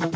Blah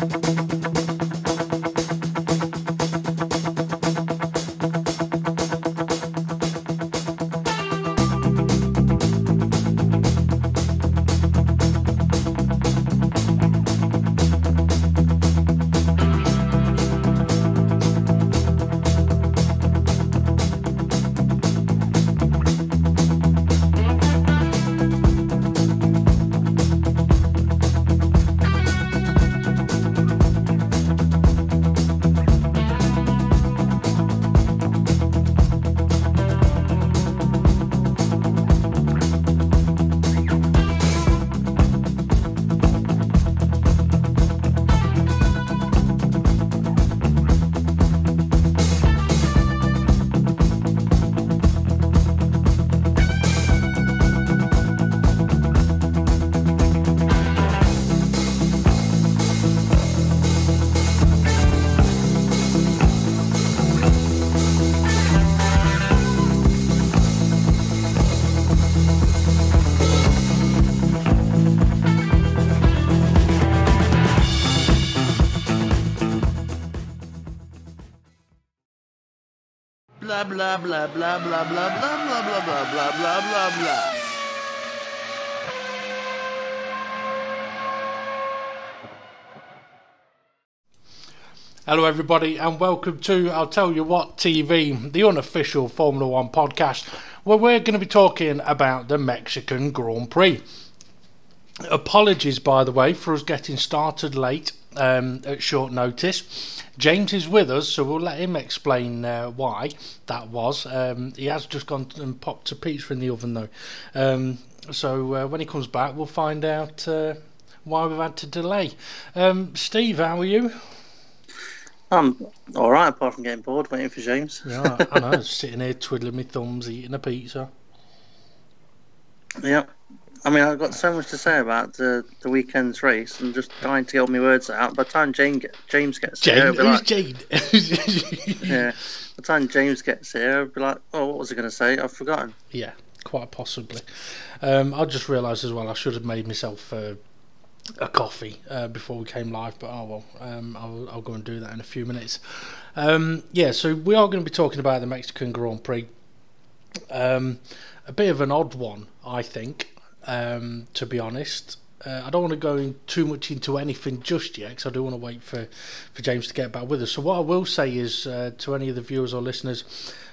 blah blah blah blah blah blah blah blah blah blah blah blah blah. Hello everybody and welcome to I'll Tell You What TV, the unofficial Formula One podcast, where we're going to be talking about the Mexican Grand Prix. Apologies, by the way, for us getting started late at short notice. James is with us, so we'll let him explain why that was. He has just gone and popped a pizza in the oven though. So when he comes back, we'll find out why we've had to delay. Steve, how are you? I'm alright, apart from getting bored waiting for James. Yeah, I know, sitting here twiddling my thumbs, eating a pizza. Yeah. I mean, I've got so much to say about the weekend's race and just trying to get all my words out. By the time James gets here, Who's like, Jane? yeah. By the time James gets here, I'll be like, oh, what was I going to say? I've forgotten. Yeah, quite possibly. I just realised as well I should have made myself a coffee before we came live, but oh well, I'll go and do that in a few minutes. Yeah, so we are going to be talking about the Mexican Grand Prix. A bit of an odd one, I think. To be honest, I don't want to go too much into anything just yet because I do want to wait for James to get back with us. So what I will say is to any of the viewers or listeners,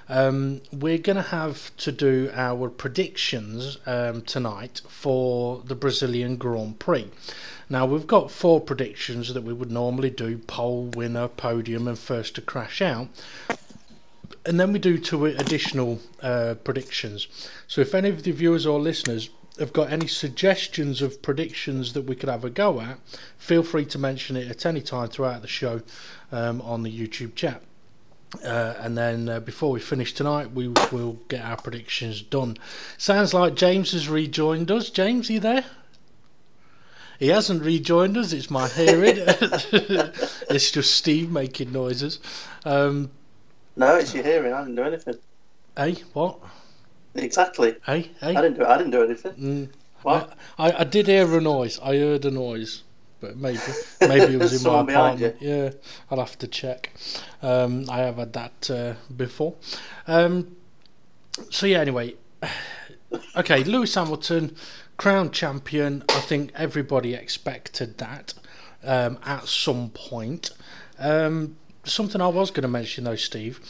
we're going to have to do our predictions tonight for the Brazilian Grand Prix. Now we've got 4 predictions that we would normally do: pole, winner, podium and first to crash out. And then we do 2 additional predictions. So if any of the viewers or listeners have got any suggestions of predictions that we could have a go at, feel free to mention it at any time throughout the show on the YouTube chat. And then before we finish tonight, we will get our predictions done. Sounds like James has rejoined us. James, are you there? He hasn't rejoined us, it's my hearing. It's just Steve making noises. No, it's your hearing. I didn't do anything. Hey, what? Exactly. Hey. I didn't do anything. What? I did hear a noise. I heard a noise, but maybe it was in my apartment. Yeah, I'll have to check. I have had that before. So yeah. Anyway, okay. Lewis Hamilton, crowned champion. I think everybody expected that at some point. Something I was going to mention though, Steve.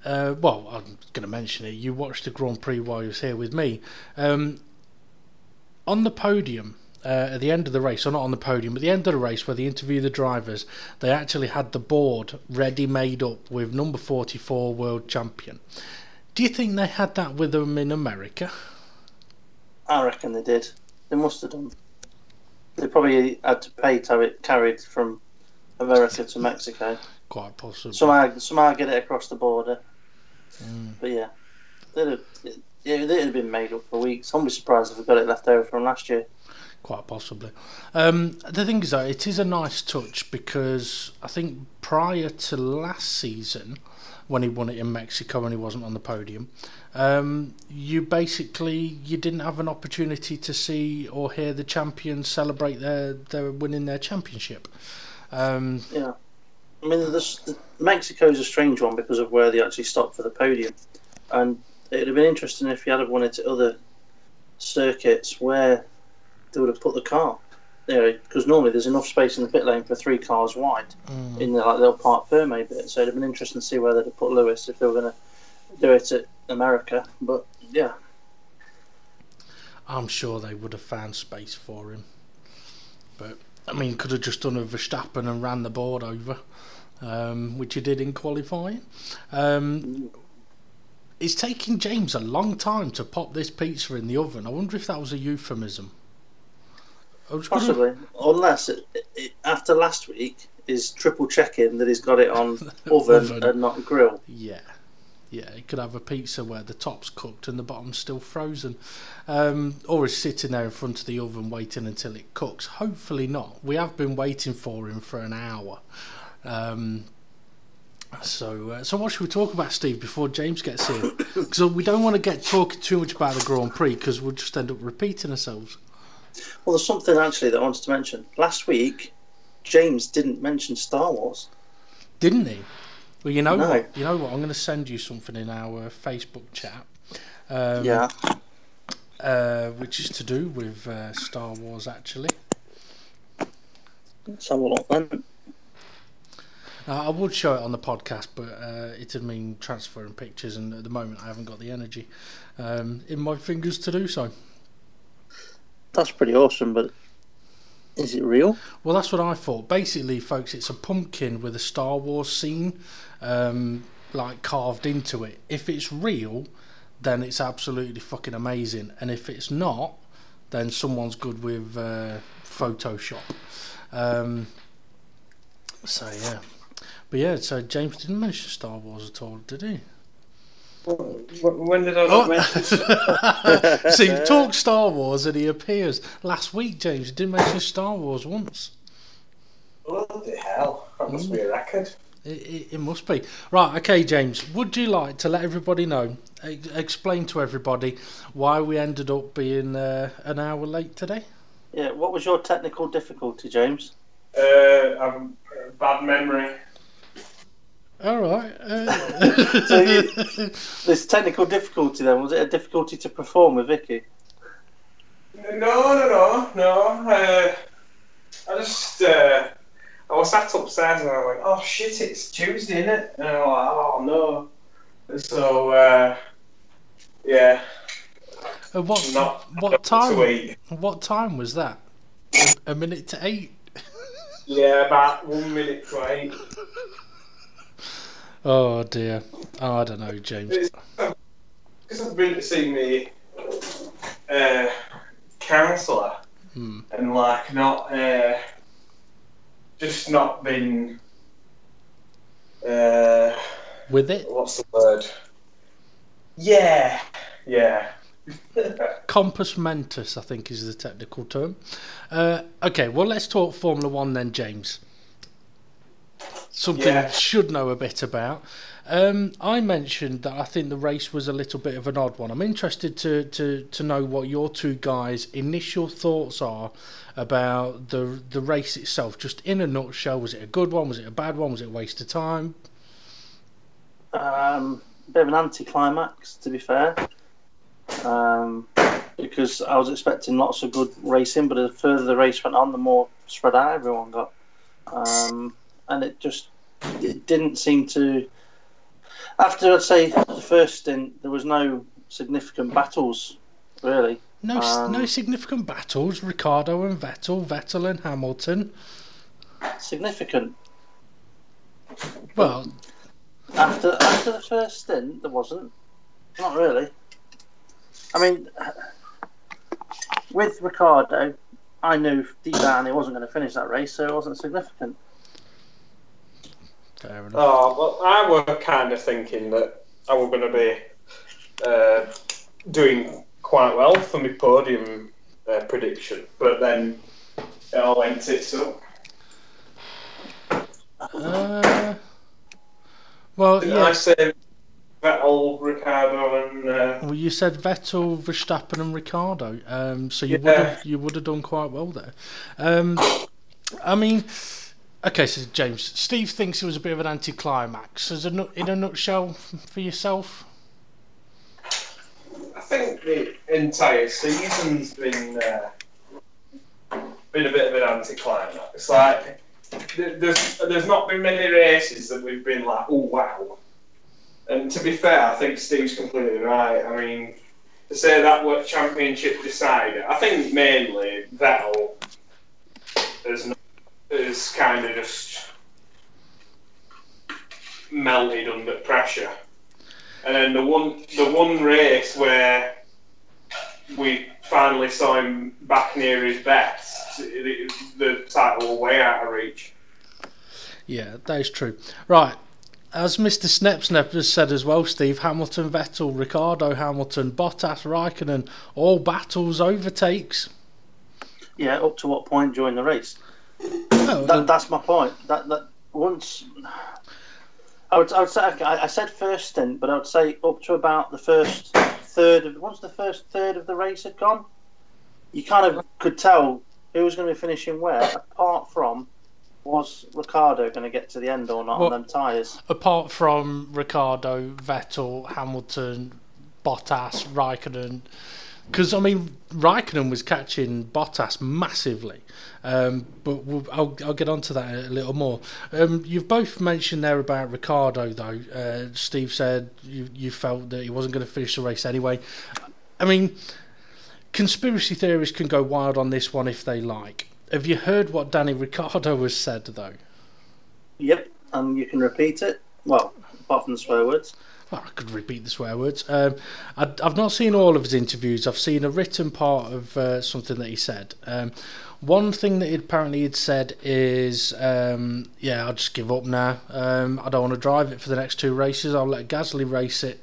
Well, I'm going to mention it. You watched the Grand Prix while you was here with me. On the podium, at the end of the race, or not on the podium, at the end of the race where they interview the drivers, they actually had the board ready made up with number 44 world champion. Do you think they had that with them in America? I reckon they did. They must have done. They probably had to pay to have it carried from America to Mexico. Quite possibly. Somehow get it across the border. But yeah, they'd have been made up for weeks. I'm surprised if we got it left over from last year. Quite possibly. The thing is though, it is a nice touch because I think prior to last season, when he won it in Mexico and he wasn't on the podium, you didn't have an opportunity to see or hear the champions celebrate their winning their championship. Yeah. I mean, Mexico's a strange one because of where they actually stopped for the podium. And it would have been interesting if you had won it at other circuits where they would have put the car. Because normally there's enough space in the pit lane for 3 cars wide in the little Parc Fermé bit. So it'd have been interesting to see where they'd have put Lewis if they were going to do it at America. But yeah, I'm sure they would have found space for him. But I mean, could have just done a Verstappen and ran the board over, which he did in qualifying. It's taking James a long time to pop this pizza in the oven. I wonder if that was a euphemism. Possibly, unless after last week is triple checking that he's got it on oven and not grill. Yeah, he could have a pizza where the top's cooked and the bottom's still frozen, or he's sitting there in front of the oven waiting until it cooks. Hopefully not. We have been waiting for him for an hour. So what should we talk about, Steve, before James gets here? Because we don't want to get talking too much about the Grand Prix because we'll just end up repeating ourselves. Well, there's something actually that I wanted to mention. Last week, James didn't mention Star Wars. Didn't he? Well, you know what? I'm going to send you something in our Facebook chat. Which is to do with Star Wars, actually. Let's have a look then. I would show it on the podcast, but it would mean transferring pictures, and at the moment I haven't got the energy in my fingers to do so. That's pretty awesome, but is it real? Well, that's what I thought. Basically, folks, it's a pumpkin with a Star Wars scene like carved into it. If it's real, then it's absolutely fucking amazing, and if it's not, then someone's good with Photoshop. So yeah. But yeah, so James didn't mention Star Wars at all, did he? When did I not mention? See, talk Star Wars and he appears. Last week, James, you didn't mention Star Wars once. Bloody hell, that must be a record. It must be. Right, okay, James, would you like to let everybody know, explain to everybody why we ended up being an hour late today? Yeah, what was your technical difficulty, James? Bad memory. All right. So this technical difficulty then, was it a difficulty to perform with Vicky? No. I was sat upstairs and I was like, oh shit, it's Tuesday, isn't it? And I was like, oh no. So, yeah. What time? What time was that? A minute to 8? Yeah, about 1 minute to 8. Oh dear. Oh, I don't know, James. Because I've been to see me counsellor and like not just not been with it. What's the word? Yeah. Compos mentis, I think, is the technical term. Okay, well, let's talk Formula One then, James. Something you should know a bit about. I mentioned that I think the race was a little bit of an odd one. I'm interested to know what your two guys' initial thoughts are about the race itself. Just in a nutshell, was it a good one? Was it a bad one? Was it a waste of time? Bit of an anticlimax, to be fair. Because I was expecting lots of good racing, but the further the race went on, the more spread out everyone got. And it didn't seem to. After, I'd say, the first stint, there was no significant battles, really. No significant battles. Ricciardo and Vettel and Hamilton. Significant. Well, after the first stint, there wasn't. Not really. I mean, with Ricciardo, I knew deep down he wasn't going to finish that race, so it wasn't significant. Fair enough. Oh, well, I was kind of thinking that I was going to be doing quite well for my podium prediction, but then it all went tits up. Well, Didn't yeah. I say Vettel, Ricciardo, and Well, you said Vettel, Verstappen, and Ricciardo. So you would have done quite well there. I mean, Okay, so James, Steve thinks it was a bit of an anticlimax. In a nutshell, for yourself? I think the entire season's been a bit of an anticlimax. Like, there's not been many races that we've been like, oh wow. And to be fair, I think Steve's completely right. I mean, to say that what championship decided, I think mainly Vettel is kind of just melted under pressure. And then the one race where we finally saw him back near his best, the title was way out of reach. Yeah, that is true. Right, as Mr. Snep has said as well, Steve, Hamilton, Vettel, Ricardo, Hamilton, Bottas, Raikkonen, all battles, overtakes. Yeah, up to what point during the race? Oh, that's my point. That once I would say I said first stint, but I would say up to about the first third of once the first third of the race had gone, you kind of could tell who was going to be finishing where. Apart from, was Ricardo going to get to the end or not on them tyres? Apart from Ricardo, Vettel, Hamilton, Bottas, Raikkonen. Because, I mean, Raikkonen was catching Bottas massively. But I'll get onto that a little more. You've both mentioned there about Ricardo, though. Steve said you felt that he wasn't going to finish the race anyway. I mean, conspiracy theories can go wild on this one if they like. Have you heard what Danny Ricciardo has said, though? Yep, and you can repeat it. Well, apart from the swear words. Well, I could repeat the swear words. I've not seen all of his interviews. I've seen a written part of something that he said. One thing that he'd said is, I'll just give up now. I don't want to drive it for the next 2 races. I'll let Gasly race it.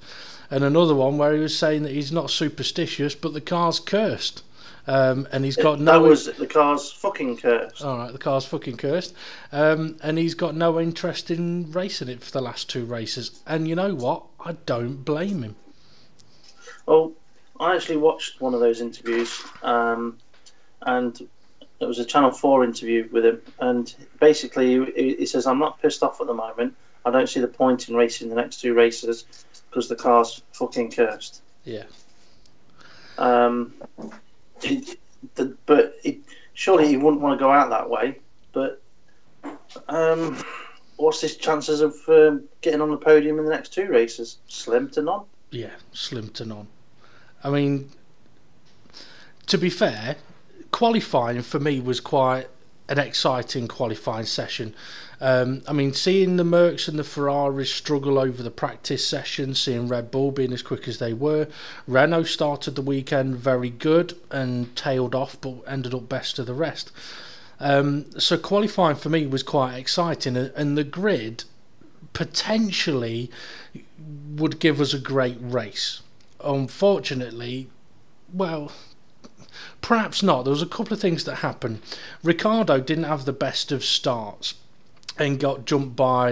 And another one where he was saying that he's not superstitious, but the car's cursed. And he's got no. That was the car's fucking cursed. All right, the car's fucking cursed. And he's got no interest in racing it for the last 2 races. And you know what? I don't blame him. Well, I actually watched one of those interviews, and it was a Channel 4 interview with him. And basically, he says, "I'm not pissed off at the moment. I don't see the point in racing the next 2 races because the car's fucking cursed." Yeah. Surely he wouldn't want to go out that way. But what's his chances of getting on the podium in the next 2 races? Slim to none. Yeah, slim to none. I mean, to be fair, qualifying for me was quite an exciting qualifying session. I mean, seeing the Mercs and the Ferraris struggle over the practice session, seeing Red Bull being as quick as they were. Renault started the weekend very good and tailed off, but ended up best of the rest. So qualifying for me was quite exciting, and the grid potentially would give us a great race. Unfortunately, well, perhaps not. There was a couple of things that happened. Ricardo didn't have the best of starts and got jumped by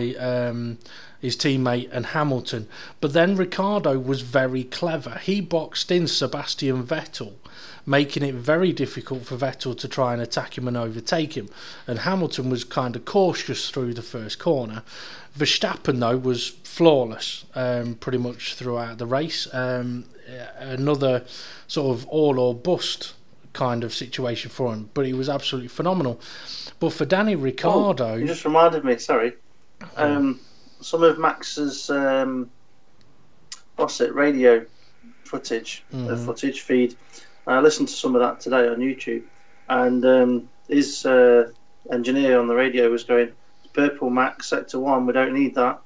his teammate and Hamilton. But then Ricardo was very clever. He boxed in Sebastian Vettel, making it very difficult for Vettel to try and attack him and overtake him. And Hamilton was kind of cautious through the first corner. Verstappen, though, was flawless pretty much throughout the race. Another sort of all or bust kind of situation for him, but he was absolutely phenomenal. But for Danny Ricciardo... you just reminded me, sorry. Some of Max's radio footage, footage feed. I listened to some of that today on YouTube, and his engineer on the radio was going, "Purple Max sector 1, we don't need that."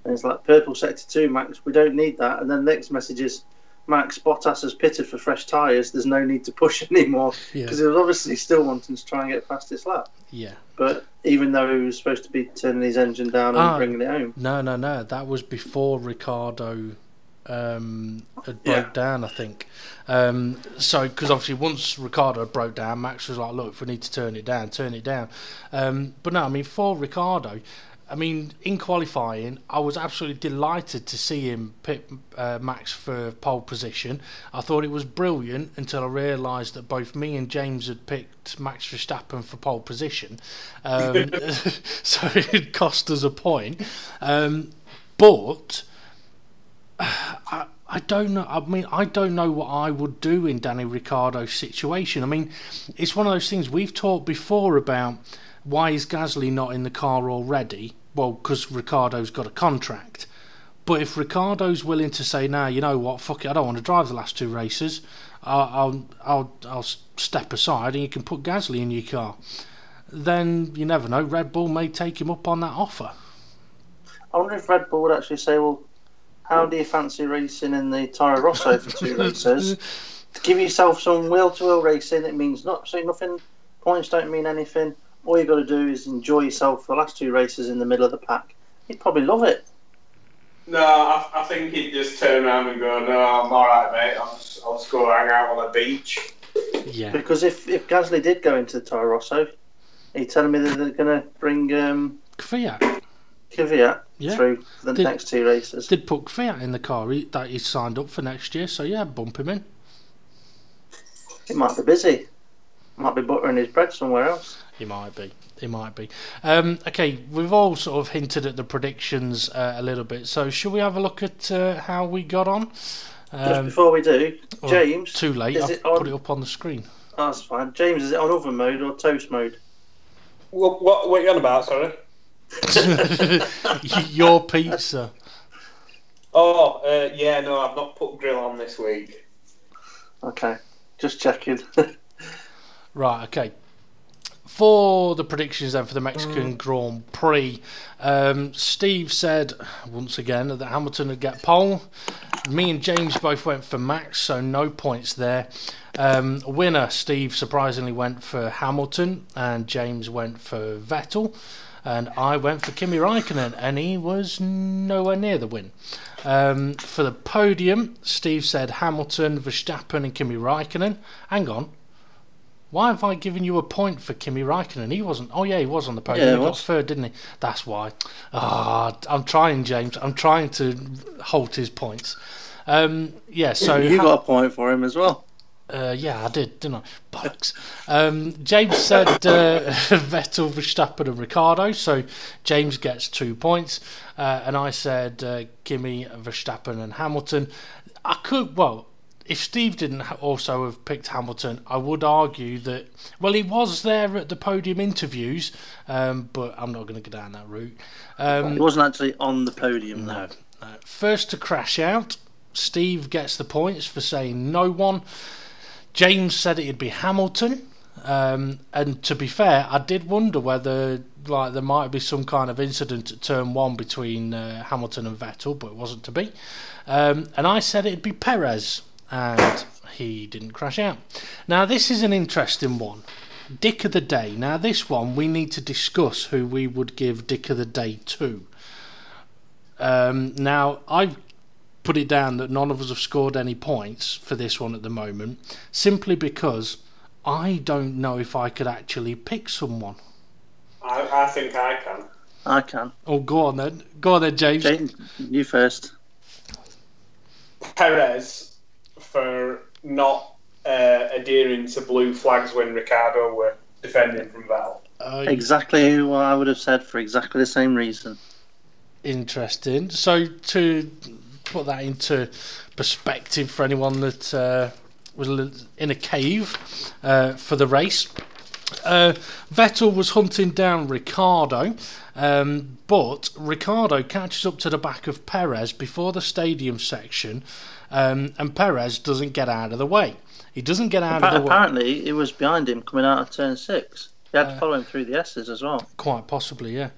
And it's like, "Purple sector 2, Max, we don't need that." And then the next message is, "Max, Bottas has pitted for fresh tyres, there's no need to push anymore," because he was obviously still wanting to try and get past his lap. Yeah. But even though he was supposed to be turning his engine down and bringing it home. No, that was before Ricardo had broke down, I think. So, because obviously once Ricardo broke down, Max was like, "Look, if we need to turn it down, turn it down." But no, I mean, for Ricardo, I mean, in qualifying, I was absolutely delighted to see him pick Max for pole position. I thought it was brilliant until I realised that both me and James had picked Max Verstappen for pole position. So it cost us a point. But I don't know. I mean, I don't know what I would do in Danny Ricciardo's situation. I mean, it's one of those things we've talked before about. Why is Gasly not in the car already? Well, because Ricciardo's got a contract. But if Ricciardo's willing to say, "Nah, you know what? Fuck it, I don't want to drive the last 2 races. I'll step aside, and you can put Gasly in your car." Then you never know. Red Bull may take him up on that offer. I wonder if Red Bull would actually say, "Well, how do you fancy racing in the Toro Rosso for 2 races? To give yourself some wheel-to-wheel racing, it means nothing. Points don't mean anything. All you got to do is enjoy yourself for the last 2 races in the middle of the pack." He'd probably love it. No, I think he'd just turn around and go, "No, I'm all right, mate. I'll just go hang out on the beach." Yeah. Because if Gasly did go into the Toro Rosso, are you telling me that they're going to bring Kvyat through for the next 2 races? Did put Kvyat in the car that he's signed up for next year, so yeah, bump him in. He might be busy. Might be buttering his bread somewhere else. He might be. Okay, we've all sort of hinted at the predictions a little bit, so should we have a look at how we got on? Just before we do, James... Too late, I've put it up on the screen. Oh, that's fine. James, is it on oven mode or toast mode? What are you on about, sorry? Your pizza. Oh, yeah, no, I've not put grill on this week. Okay, just checking. Right, okay. For the predictions then for the Mexican Grand Prix, Steve said once again that Hamilton would get pole. Me and James both went for Max, so no points there. Winner, Steve surprisingly went for Hamilton, and James went for Vettel, and I went for Kimi Raikkonen, and he was nowhere near the win. For the podium, Steve said Hamilton, Verstappen, and Kimi Raikkonen. Hang on. Why have I given you a point for Kimi Raikkonen? He wasn't. Oh yeah, he was on the podium. Yeah, he got 3rd, didn't he? That's why. I'm trying, James. I'm trying to halt his points. Yeah. So you got a point for him as well. Yeah, I did, didn't I? Bollocks. James said Vettel, Verstappen, and Ricciardo. So James gets 2 points, and I said Kimi, Verstappen, and Hamilton. If Steve didn't also have picked Hamilton, I would argue that, well, he was there at the podium interviews, but I'm not going to go down that route. He wasn't actually on the podium. No. First to crash out, Steve gets the points for saying no one. James said it'd be Hamilton, and to be fair, I did wonder whether there might be some kind of incident at turn 1 between Hamilton and Vettel, but it wasn't to be. And I said it'd be Perez. And he didn't crash out. Now this is an interesting one. Dick of the day. Now this one we need to discuss who we would give Dick of the day to. Now I've put it down that none of us have scored any points for this one at the moment, simply because I don't know if I could actually pick someone. I think I can. I can. Oh, go on then, James. James, you first. Perez, for not adhering to blue flags when Ricciardo were defending from Vettel. Exactly who I would have said for exactly the same reason. Interesting. So to put that into perspective for anyone that was in a cave for the race, Vettel was hunting down Ricciardo, but Ricciardo catches up to the back of Perez before the stadium section, and Perez doesn't get out of the way. He doesn't get out of the way. Apparently, it was behind him coming out of turn 6. He had to follow him through the S's as well. Quite possibly, yeah.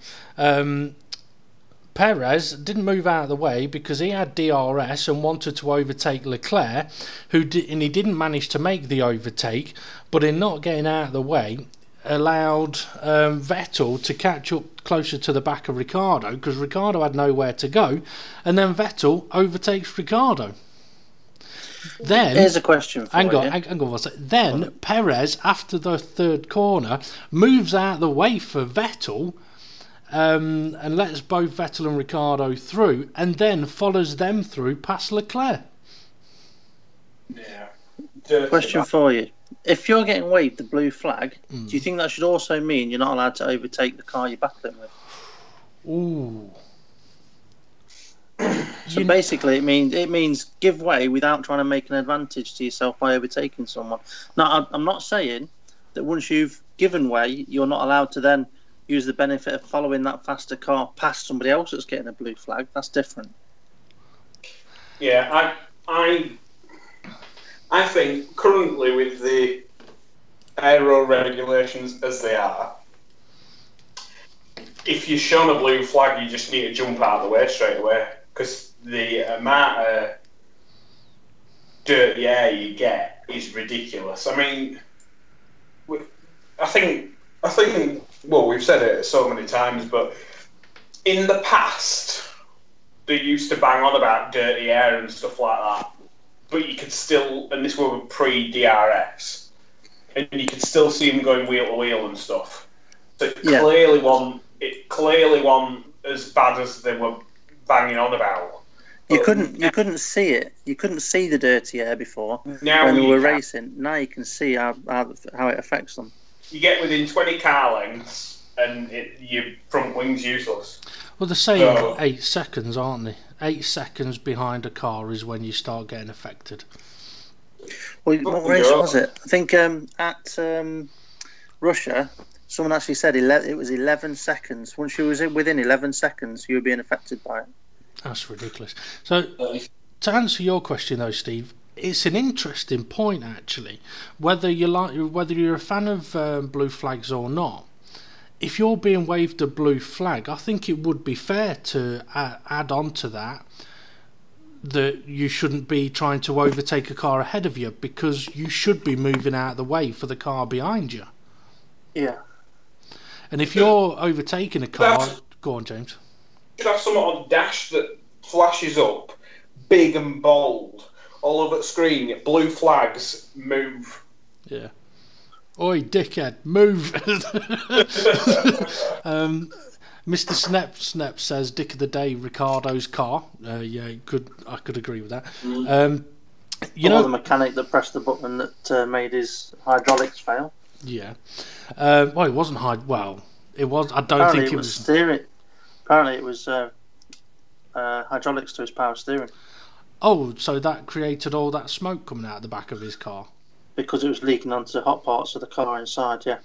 Perez didn't move out of the way because he had DRS and wanted to overtake Leclerc, and he didn't manage to make the overtake, but in not getting out of the way allowed Vettel to catch up closer to the back of Ricciardo, because Ricciardo had nowhere to go, and then Vettel overtakes Ricciardo. Then here's a question for hang on. Then Perez, after the 3rd corner, moves out of the way for Vettel, and lets both Vettel and Ricciardo through, and then follows them through past Leclerc. Yeah. Question for you. If you're getting waved the blue flag, do you think that should also mean you're not allowed to overtake the car you're battling with? Ooh. So basically, it means give way without trying to make an advantage to yourself by overtaking someone. Now, I'm not saying that once you've given way, you're not allowed to then use the benefit of following that faster car past somebody else that's getting a blue flag. That's different. Yeah, I think currently with the aero regulations as they are, if you're shown a blue flag, you just need to jump out of the way straight away, because the amount of dirty air you get is ridiculous. I mean, I think, well, we've said it so many times, but in the past, they used to bang on about dirty air and stuff like that, but you could still, and this was pre-DRS, and you could still see them going wheel to wheel and stuff. So it clearly wasn't as bad as they were banging on about. You couldn't see it. You couldn't see the dirty air before now when we were racing. Now you can see how it affects them. You get within 20 car lengths, and your front wing's useless. Well, they're saying 8 seconds, aren't they? 8 seconds behind a car is when you start getting affected. Well, what race was it? I think at Russia, someone actually said it was 11 seconds. Once you was within 11 seconds, you were being affected by it. That's ridiculous. So, to answer your question though, Steve, it's an interesting point actually. Whether you're a fan of blue flags or not, if you're being waved a blue flag, I think it would be fair to add on to that you shouldn't be trying to overtake a car ahead of you, because you should be moving out of the way for the car behind you. Yeah. And if you're overtaking a car, go on, James. You should have something on dash that flashes up, big and bold, all over the screen. Blue flags, move. Yeah. Oi, dickhead, move. Mr. Snep says Dick of the Day, Ricardo's car. Yeah, I could agree with that. The mechanic that pressed the button that made his hydraulics fail. Yeah. Well, it wasn't Well, it was. I don't think it was steering. Apparently, it was hydraulics to his power steering. Oh, so that created all that smoke coming out of the back of his car. Because it was leaking onto the hot parts of the car inside, yeah.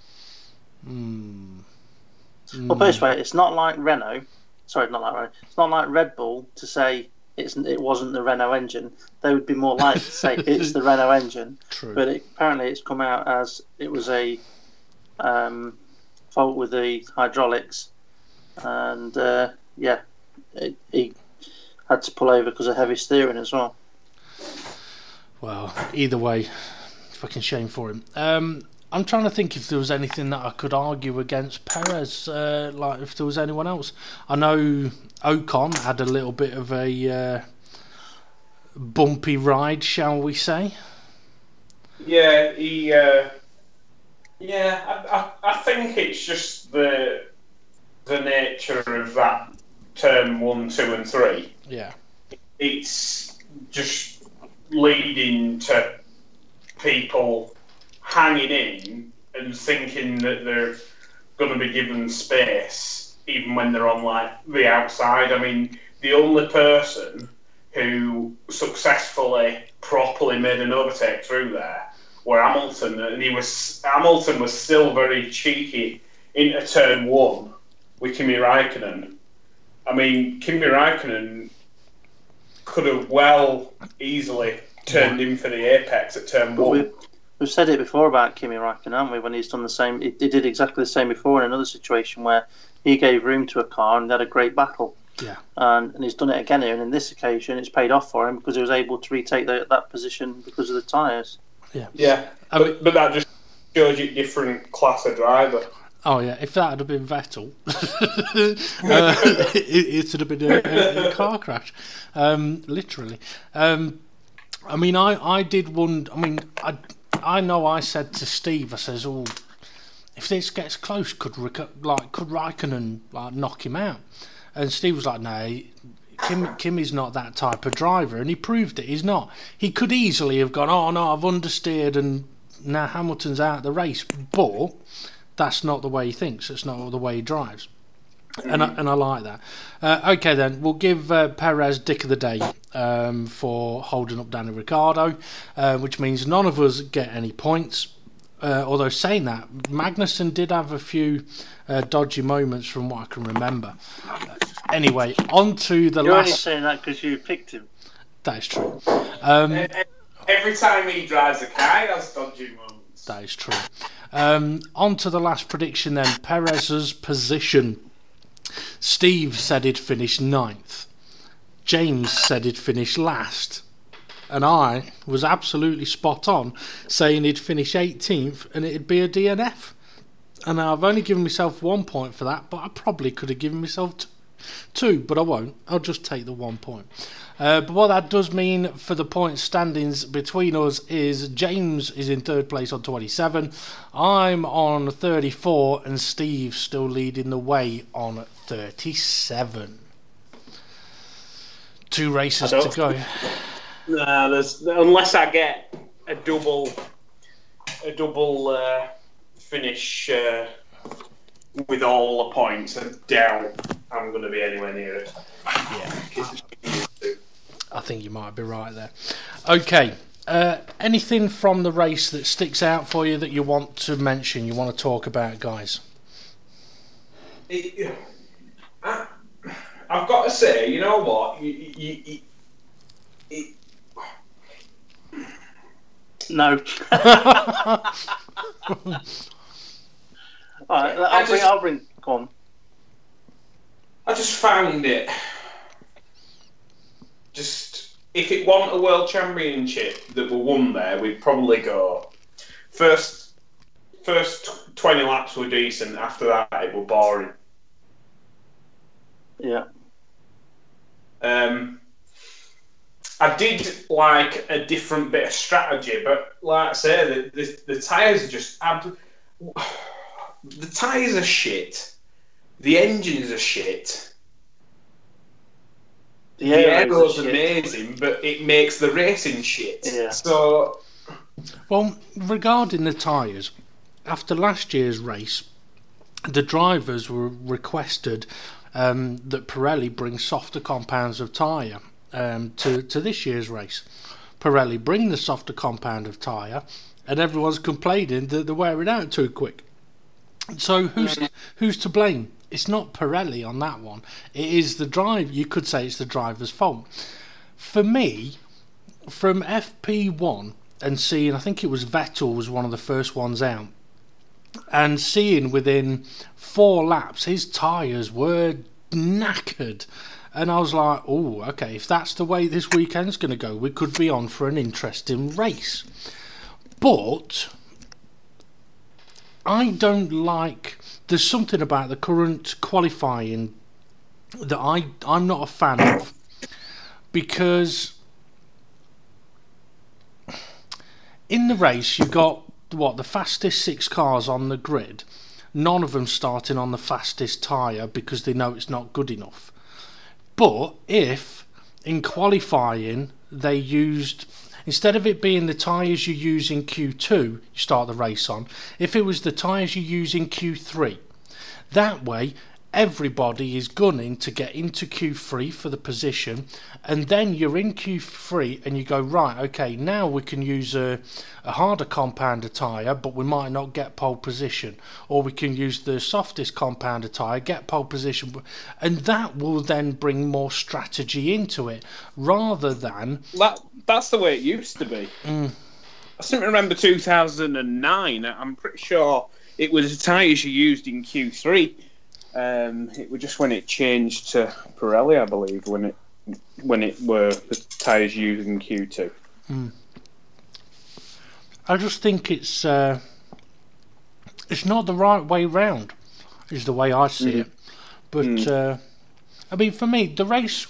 Well, this way, it's not like Renault. Sorry, not like Renault. It's not like Red Bull to say it wasn't the Renault engine. They would be more likely to say it's the Renault engine. True. But apparently, it's come out as it was a fault with the hydraulics, and he had to pull over because of heavy steering as well. Well, either way, fucking shame for him. I'm trying to think if there was anything that I could argue against Perez, like if there was anyone else. I know Ocon had a little bit of a bumpy ride, shall we say? Yeah, I think it's just the nature of that turn 1, 2, and 3. Yeah, it's just leading to people hanging in and thinking that they're going to be given space even when they're on like the outside. I mean, the only person who successfully properly made an overtake through there were Hamilton, and Hamilton was still very cheeky into turn 1 with Kimi Räikkönen. I mean, Kimi Räikkönen could have well easily turned in for the apex at turn 1. We've said it before about Kimi Räikkönen, haven't we? When he's done the same, he did exactly the same before in another situation where he gave room to a car and they had a great battle. Yeah. And he's done it again here, and in this occasion, it's paid off for him because he was able to retake that position because of the tyres. Yeah. Yeah. But that just shows you a different class of driver. Oh yeah, if that had been Vettel, it would have been a car crash, literally. I mean, I did wonder. I mean, I know I said to Steve, I says, "Oh, if this gets close, could Raikkonen knock him out? And Steve was like, no, Kimi's not that type of driver, and he proved it. He's not. He could easily have gone, oh no, I've understeered, and now Hamilton's out of the race. But that's not the way he thinks. It's not the way he drives. And I like that. Okay, then we'll give Perez Dick of the Day for holding up Danny Ricciardo, which means none of us get any points. Although saying that, Magnussen did have a few dodgy moments from what I can remember. Anyway, on to the You're last. only saying that because you picked him. That is true. Every time he drives a car, he has dodgy moments. That is true. On to the last prediction then. Perez's position. Steve said he'd finish 9th. James said he'd finish last. And I was absolutely spot on, saying he'd finish 18th and it'd be a DNF. And I've only given myself 1 point for that, but I probably could have given myself 2, but I won't. I'll just take the 1 point. But what that does mean for the point standings between us is James is in 3rd place on 27, I'm on 34, and Steve's still leading the way on 37. 2 races to go. Unless I get a double finish with all the points, I doubt I'm going to be anywhere near it. Yeah. I think you might be right there. Okay, anything from the race that sticks out for you that you want to mention, you want to talk about, guys? I've got to say, you know what? No. Alright, I'll bring. Go on. I just found it. Just if it wasn't a world championship that were won there, we'd probably go first 20 laps were decent. After that, it was boring. Yeah. I did like a different bit of strategy, but like I say, the tyres are just the tyres are shit. The engines are shit. The aero's amazing, but it makes the racing shit. Yeah. So, well, regarding the tyres, after last year's race, the drivers were requested that Pirelli bring softer compounds of tyre to this year's race. Pirelli bring the softer compound of tyre, and everyone's complaining that they're wearing out too quick. So who's to blame? It's not Pirelli on that one. It is the drive. You could say it's the driver's fault. For me, from FP1 and seeing, I think it was Vettel was one of the first ones out, and seeing within 4 laps his tyres were knackered. And I was like, oh, okay, if that's the way this weekend's going to go, we could be on for an interesting race. But I don't like... There's something about the current qualifying that I'm not a fan of. Because in the race, you got, the fastest 6 cars on the grid. None of them starting on the fastest tyre because they know it's not good enough. But if in qualifying they used, instead of it being the tyres you use in Q2 you start the race on, if it was the tyres you use in Q3, that way everybody is gunning to get into Q3 for the position, and then you're in Q3 and you go, right, okay, now we can use a harder compounder tyre, but we might not get pole position, or we can use the softest compounder tyre, get pole position, and that will then bring more strategy into it, rather than... That's the way it used to be. I seem to remember 2009, I'm pretty sure it was the tyres you used in Q3. It was just when it changed to Pirelli, I believe, when it were the tyres used in Q2. I just think it's not the right way round, is the way I see it. But I mean, for me, the race.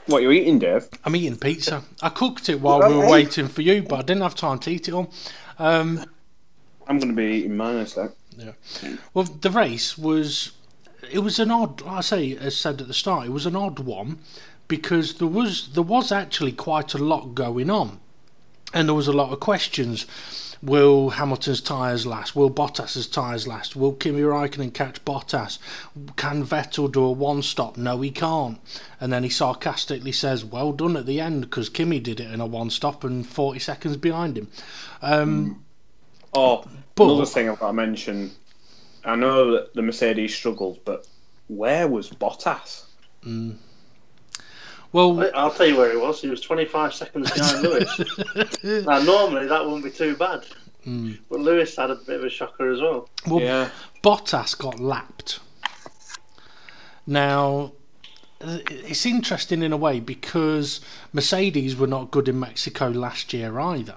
What you eating, Dave? I'm eating pizza. I cooked it while we were waiting for you, but I didn't have time to eat it all. I'm going to be eating mine in a sec. Yeah. Well, the race was... It was an odd... Like I say, as said at the start, it was an odd one because there was actually quite a lot going on. And there was a lot of questions. Will Hamilton's tyres last? Will Bottas's tyres last? Will Kimi Raikkonen catch Bottas? Can Vettel do a one-stop? No, he can't. And then he sarcastically says, well done at the end, because Kimi did it in a one-stop and 40 seconds behind him. Another thing I've got to mention. I know that the Mercedes struggled, but where was Bottas? Well, I'll tell you where he was. He was 25 seconds behind Lewis. Now, normally that wouldn't be too bad. But Lewis had a bit of a shocker as well. Well, yeah. Bottas got lapped. Now, it's interesting in a way because Mercedes were not good in Mexico last year either.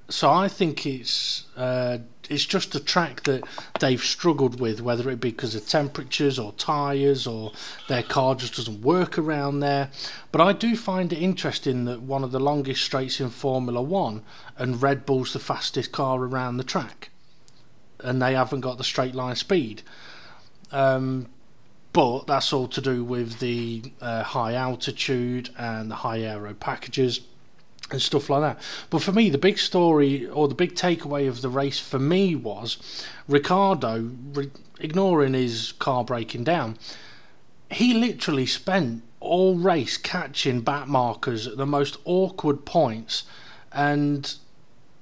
So I think it's just a track that they've struggled with, whether it be because of temperatures or tyres or their car just doesn't work around there. But I do find it interesting that one of the longest straights in Formula 1 and Red Bull's the fastest car around the track. And they haven't got the straight line speed. But that's all to do with the high altitude and the high aero packages and stuff like that. But for me, the big story or the big takeaway of the race for me was Ricciardo, ignoring his car breaking down, he literally spent all race catching back markers at the most awkward points, and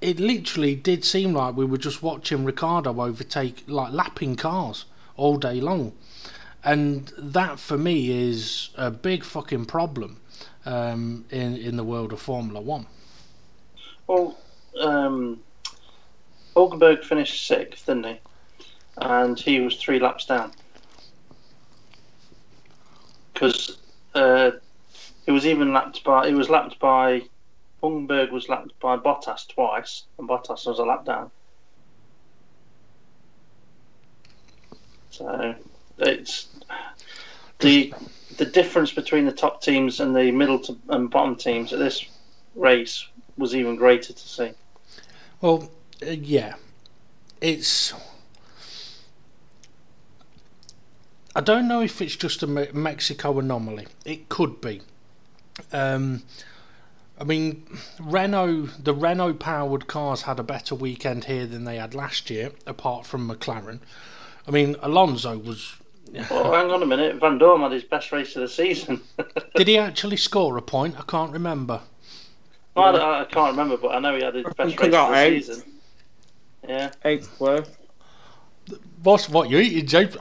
it literally did seem like we were just watching Ricciardo overtake, like lapping cars all day long. And that for me is a big fucking problem in the world of Formula 1. Well, Hulkenberg finished 6th, didn't he? And he was 3 laps down. Because he was lapped by Hulkenberg was lapped by Bottas twice, and Bottas was a lap down. So it's the difference between the top teams and the middle and bottom teams at this race was even greater to see. Well, yeah, it's... I don't know if it's just a Mexico anomaly. It could be. I mean, the Renault-powered cars had a better weekend here than they had last year, apart from McLaren. I mean, Alonso was... Oh, hang on a minute. Van Dorn had his best race of the season. Did he actually score a point? I can't remember. No, I can't remember, but I know he had his best race of the season. Yeah. 8th place. What you eating, James?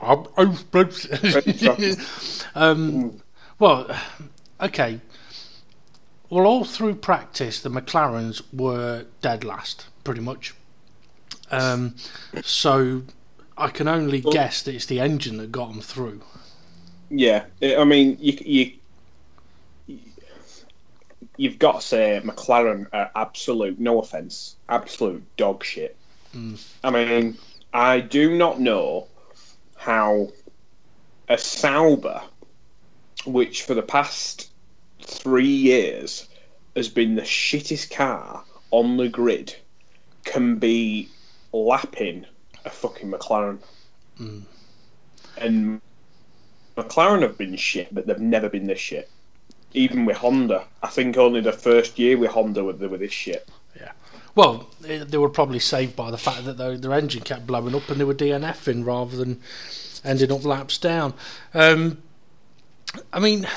Well, okay. Well, all through practice, the McLarens were dead last, pretty much. So I can only guess that it's the engine that got them through. Yeah, I mean, you've got to say McLaren are absolute, no offence, absolute dog shit. I mean, I do not know how a Sauber, which for the past 3 years has been the shittest car on the grid, can be lapping a fucking McLaren. And McLaren have been shit, but they've never been this shit. Even with Honda, I think only the first year with Honda were this shit. Yeah. Well, they were probably saved by the fact that their engine kept blowing up and they were DNFing rather than ending up laps down. I mean,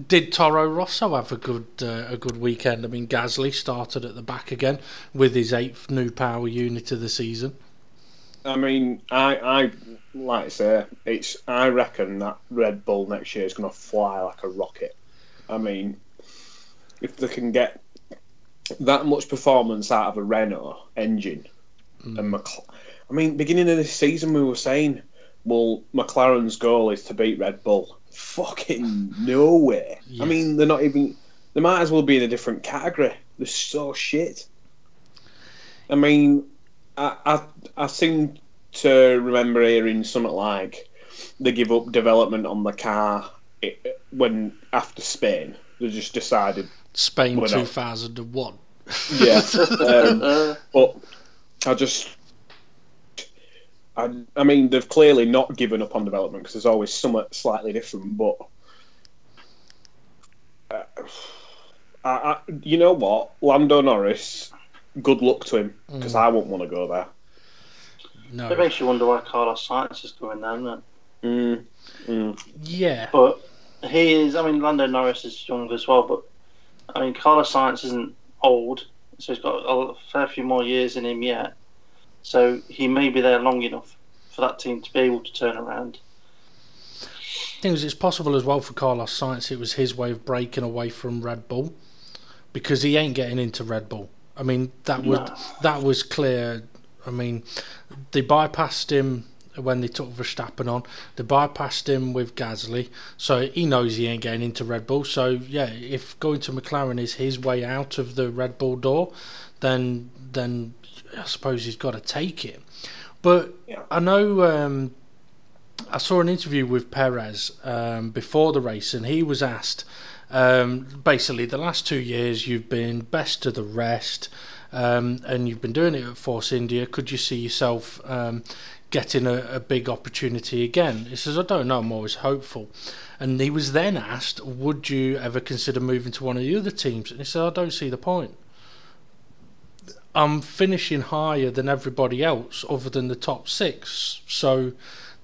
did Toro Rosso have a good weekend? I mean, Gasly started at the back again with his 8th new power unit of the season. I mean, I like I say, I reckon that Red Bull next year is going to fly like a rocket. I mean, if they can get that much performance out of a Renault engine, and I mean, beginning of this season we were saying, well, McLaren's goal is to beat Red Bull. Fucking no way. Yeah. I mean, they're not even. They might as well be in a different category. They're so shit. I mean, I seem to remember hearing something like they give up development on the car when after Spain. They just decided Spain 2001. Yeah, but I mean, they've clearly not given up on development because there's always something slightly different. But you know what, Lando Norris, good luck to him because I wouldn't want to go there. No, It makes you wonder why Carlos Sainz is going there, doesn't it? yeah, But he is. I mean, Lando Norris is young as well. But I mean, Carlos Sainz isn't old, so he's got a fair few more years in him yet. So he may be there long enough for that team to be able to turn around. thing is, it's possible as well for Carlos Sainz. It was his way of breaking away from Red Bull because he ain't getting into Red Bull. I mean, that was clear. I mean, they bypassed him when they took Verstappen on. They bypassed him with Gasly, so he knows he ain't getting into Red Bull. So yeah, if going to McLaren is his way out of the Red Bull door, then I suppose he's got to take it. But yeah. I know I saw an interview with Perez before the race, and he was asked basically the last 2 years you've been best of the rest, and you've been doing it at Force India. Could you see yourself getting a big opportunity again? He says, I don't know, I'm always hopeful. And he was then asked, would you ever consider moving to one of the other teams? And he said, I don't see the point. I'm finishing higher than everybody else other than the top 6, so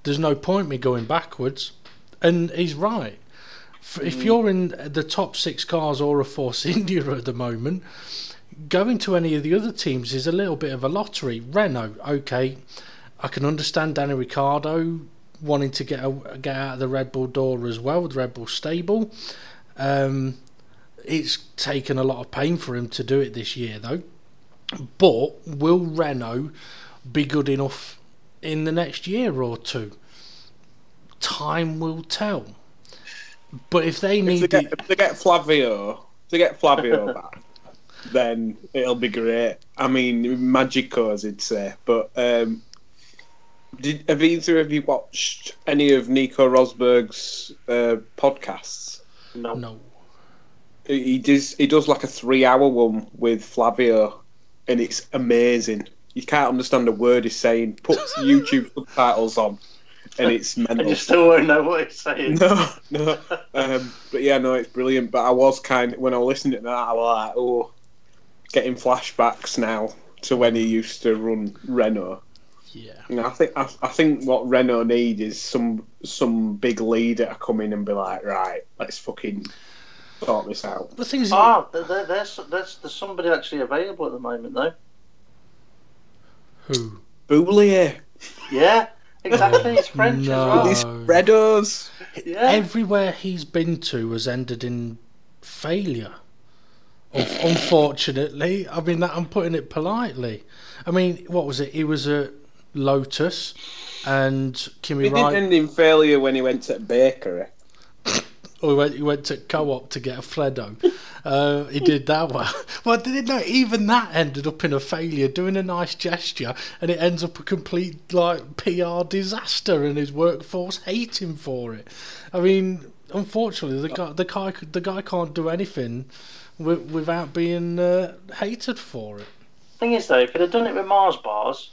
there's no point me going backwards. And he's right. If you're in the top 6 cars or a Force India at the moment, going to any of the other teams is a little bit of a lottery. Renault, okay, I can understand Danny Ricciardo wanting to get out of the Red Bull door as well, the Red Bull stable. It's taken a lot of pain for him to do it this year though. But will Renault be good enough in the next year or two? Time will tell. But if they get Flavio back, then it'll be great. I mean, magical, as he'd say. But have either of you watched any of Nico Rosberg's podcasts? No. He does like a 3-hour one with Flavio, and it's amazing. You can't understand a word he's saying. Puts YouTube subtitles on, and it's mental. And you still won't know what he's saying. No. But yeah, no, it's brilliant. But I was when I was listening to that, I was like, oh, getting flashbacks now to when he used to run Renault. Yeah. You know, I think what Renault need is some big leader to come in and be like, right, let's fucking sort this out. The thing is, there's somebody actually available at the moment though. Who? Boulier. Yeah, exactly. He's French as well. He's Redos. Yeah. Everywhere he's been to has ended in failure. Unfortunately, I mean that I'm putting it politely. I mean, what was it? He was at Lotus, and Kimi Wright. He didn't end in failure when he went to bakery. Or he went to Co-op to get a Freddo. He did that one. Well, didn't know even that ended up in a failure. Doing a nice gesture, and it ends up a complete PR disaster, and his workforce hate him for it. I mean, unfortunately, the guy can't do anything without being hated for it. Thing is, though, if he'd have done it with Mars bars,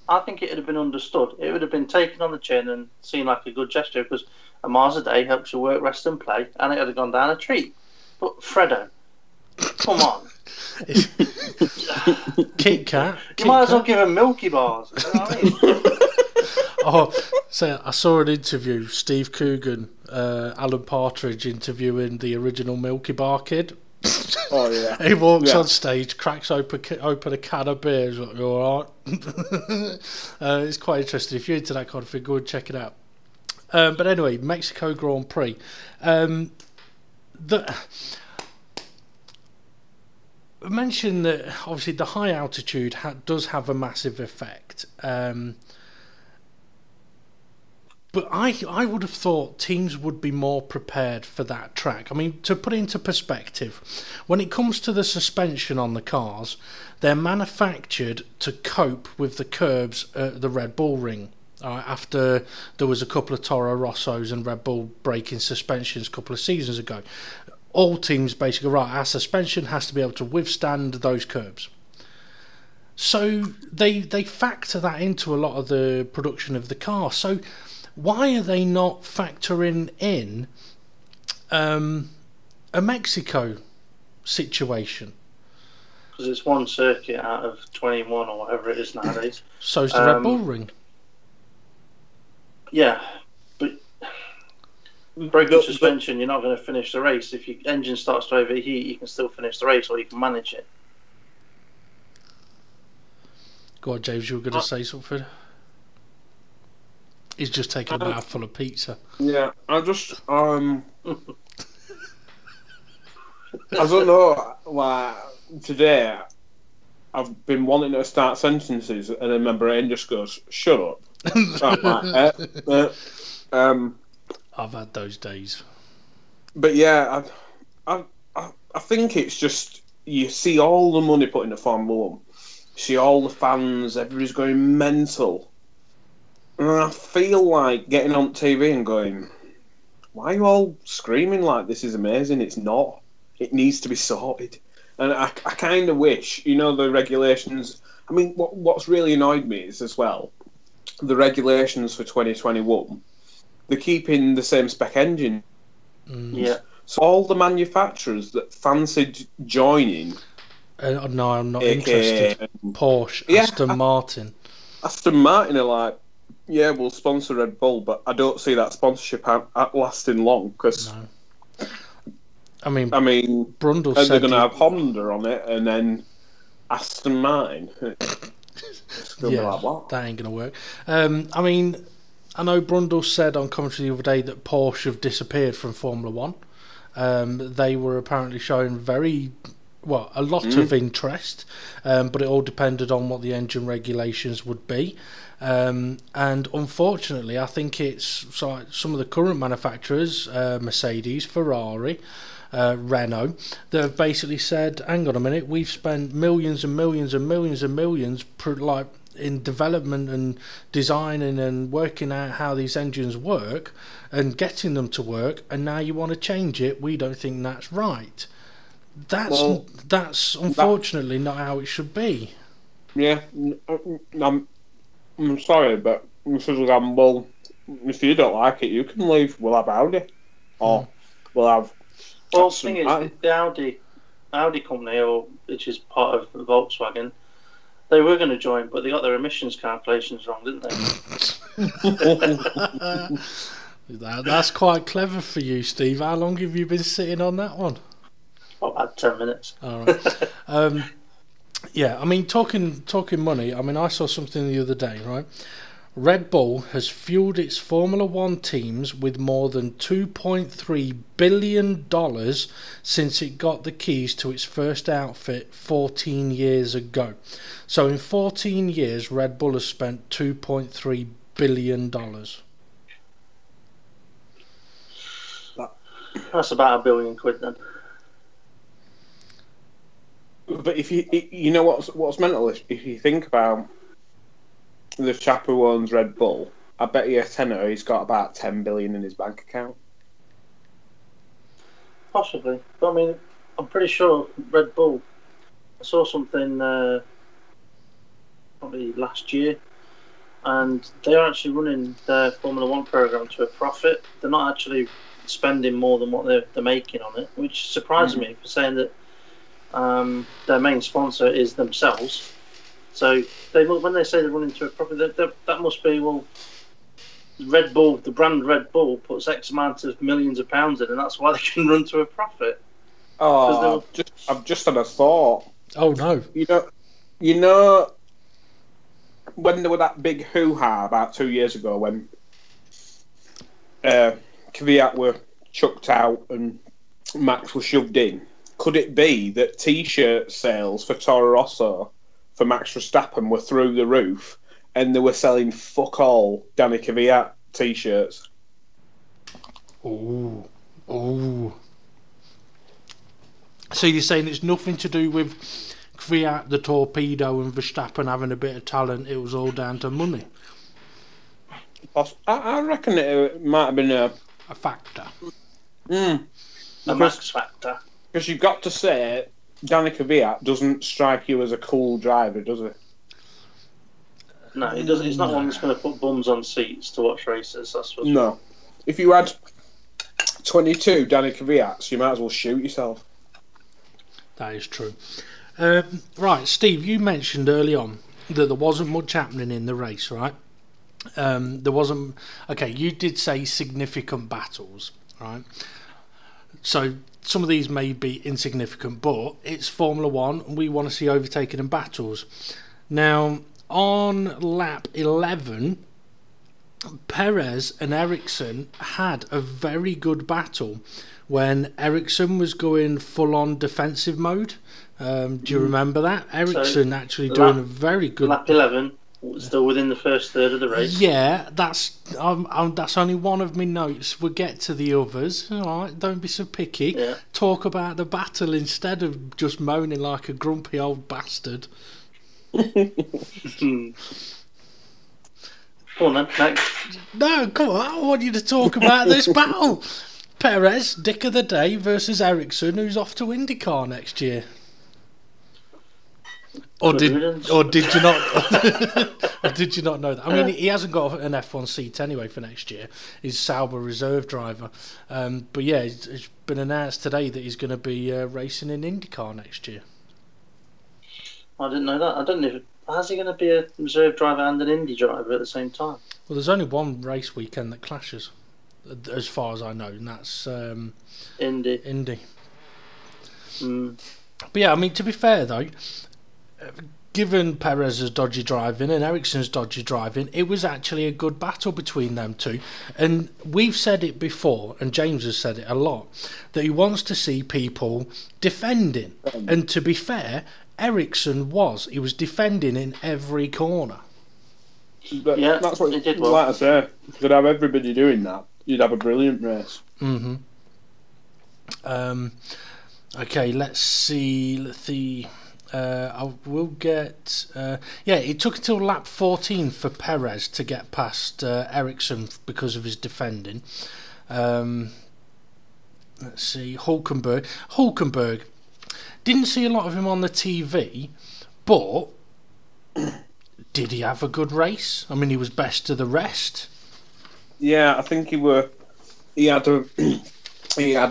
I think it would have been understood. It would have been taken on the chin and seen like a good gesture because a Mars a day helps you work, rest and play, and it would have gone down a treat. But Fredo, come on. Kit Kat. You might as well give him Milky Bars. You know what I mean? So I saw an interview, Steve Coogan, Alan Partridge interviewing the original Milky Bar kid. Oh yeah. He walks on stage, cracks open a can of beer. He's like, you all right? It's quite interesting. If you're into that kind of thing, go and check it out. But anyway, Mexico Grand Prix. I mentioned that obviously the high altitude does have a massive effect. But I would have thought teams would be more prepared for that track. I mean, to put it into perspective, when it comes to the suspension on the cars, they're manufactured to cope with the curbs at the Red Bull Ring. After there was a couple of Toro Rossos and Red Bull breaking suspensions a couple of seasons ago. all teams basically, right, our suspension has to be able to withstand those curbs. So they factor that into a lot of the production of the car. So why are they not factoring in a Mexico situation? Because it's one circuit out of 21 or whatever it is nowadays. So's the Red Bull Ring. Yeah, but broken suspension, you're not going to finish the race. If your engine starts to overheat, you can still finish the race, or you can manage it. Go on, James, you were going to say something? He's just taking a mouthful of pizza. Yeah, I don't know why today I've been wanting to start sentences and then my brain just goes, shut up. I've had those days. But yeah, I think it's just, you see all the money put into Formula 1, see all the fans, everybody's going mental. And I feel like getting on TV and going, why are you all screaming like this is amazing? It's not. It needs to be sorted. And I kind of wish, the regulations... I mean, what's really annoyed me is, as well, the regulations for 2021, they're keeping the same spec engine. Yeah. So all the manufacturers that fancied joining... no, I'm not interested. Porsche, Aston Martin. Aston Martin are like, yeah, we'll sponsor Red Bull, but I don't see that sponsorship lasting long, because... No. I mean, Brundle said they're going to have Honda on it, and then Aston Martin. It's going to be like, what? That ain't going to work. I mean, I know Brundle said on commentary the other day that Porsche have disappeared from Formula 1. They were apparently showing a lot of interest, but it all depended on what the engine regulations would be. And unfortunately, I think it's some of the current manufacturers, Mercedes, Ferrari, Renault, that have basically said, hang on a minute, we've spent millions and millions and millions and millions in development and designing and working out how these engines work and getting them to work, and now you want to change it. We don't think that's right. That's unfortunately not how it should be. Yeah, I'm sorry, but Mrs. Gamble, if you don't like it, you can leave. We'll have Audi, or we'll have. Well, the thing is, the Audi company, which is part of Volkswagen, they were going to join, but they got their emissions calculations wrong, didn't they? That's quite clever for you, Steve. How long have you been sitting on that one? About 10 minutes. All right. Yeah, I mean, talking money, I mean, I saw something the other day, right? Red Bull has fueled its Formula 1 teams with more than $2.3 billion since it got the keys to its first outfit 14 years ago. So in 14 years, Red Bull has spent $2.3 billion. That's about £1 billion then. But if you know what's mental, if you think about the chap who owns Red Bull, I bet you a tenner he's got about 10 billion in his bank account. Possibly, but I mean, I'm pretty sure Red Bull. I saw something probably last year, and they're actually running their Formula 1 program to a profit. They're not actually spending more than what they're making on it, which surprised me, for saying that their main sponsor is themselves. So when they say they're running to a profit, that must be, well, Red Bull, the brand Red Bull, puts X amount of millions of pounds in, and that's why they can run to a profit. Oh, I've just had a thought. Oh no! You know, when there was that big hoo-ha about 2 years ago when Kvyat were chucked out and Max was shoved in. Could it be that T-shirt sales for Toro Rosso for Max Verstappen were through the roof, and they were selling fuck all Danny Kvyat T-shirts? Oh. So you're saying it's nothing to do with Kvyat, the torpedo, and Verstappen having a bit of talent? It was all down to money. I reckon it might have been a factor. max factor. Because you've got to say, Danica Kvyat doesn't strike you as a cool driver, does he? No, he doesn't. He's not one that's going to put bums on seats to watch races. That's for sure. No. If you had 22 Danica Kvyats, you might as well shoot yourself. That is true. Right, Steve, you mentioned early on that there wasn't much happening in the race, right? There wasn't. Okay, you did say significant battles, right? So some of these may be insignificant, but it's Formula One, and we want to see overtaking and battles. Now, on lap 11, Perez and Ericsson had a very good battle when Ericsson was going full-on defensive mode. Do you remember that? Ericsson actually doing a very good... Lap 11, still within the first third of the race. Yeah, that's only one of my notes. We'll get to the others. All right, don't be so picky. Yeah. Talk about the battle instead of just moaning like a grumpy old bastard. Come on then, next. No, come on, I want you to talk about this battle. Perez, Dick of the Day, versus Ericsson, who's off to IndyCar next year. Or did you not? Or did you not know that? I mean, he hasn't got an F1 seat anyway for next year. He's Sauber reserve driver. But yeah, it's been announced today that he's going to be racing in IndyCar next year. I didn't know that. I don't know. How's he going to be a reserve driver and an Indy driver at the same time? Well, there's only one race weekend that clashes, as far as I know, and that's Indy. Mm. But yeah, I mean, to be fair though, given Perez's dodgy driving and Ericsson's dodgy driving, it was actually a good battle between them two. And we've said it before, and James has said it a lot, that he wants to see people defending. And to be fair, Ericsson was defending in every corner. But Yeah, that's what he did well. Like I say, if you could have everybody doing that, you'd have a brilliant race. Mm-hmm. Okay, let's see. I will get. It took until lap 14 for Perez to get past Ericsson because of his defending. Let's see, Hulkenberg. Didn't see a lot of him on the TV, but did he have a good race? I mean, he was best of the rest. Yeah, I think he had a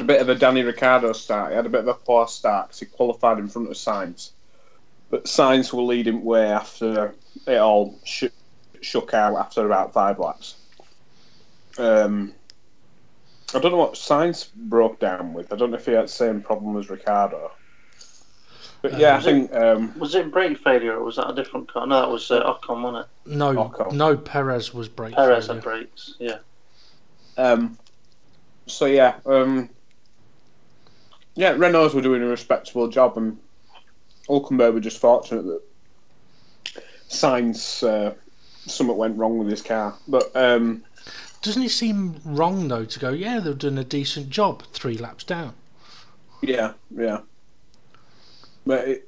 bit of a Danny Ricciardo start. He had a bit of a poor start because he qualified in front of Sainz. But Sainz will lead him way after it all shook out after about 5 laps. I don't know what Sainz broke down with. I don't know if he had the same problem as Ricciardo. But yeah, I think... was it brake failure or was that a different car? No, that was Ocon, wasn't it? No, Perez was brake Perez failure. had brakes, yeah. Renaults were doing a respectable job, and Hulkenberg were just fortunate that Sainz something went wrong with his car. But doesn't it seem wrong though to go? Yeah, they've done a decent job 3 laps down. Yeah. But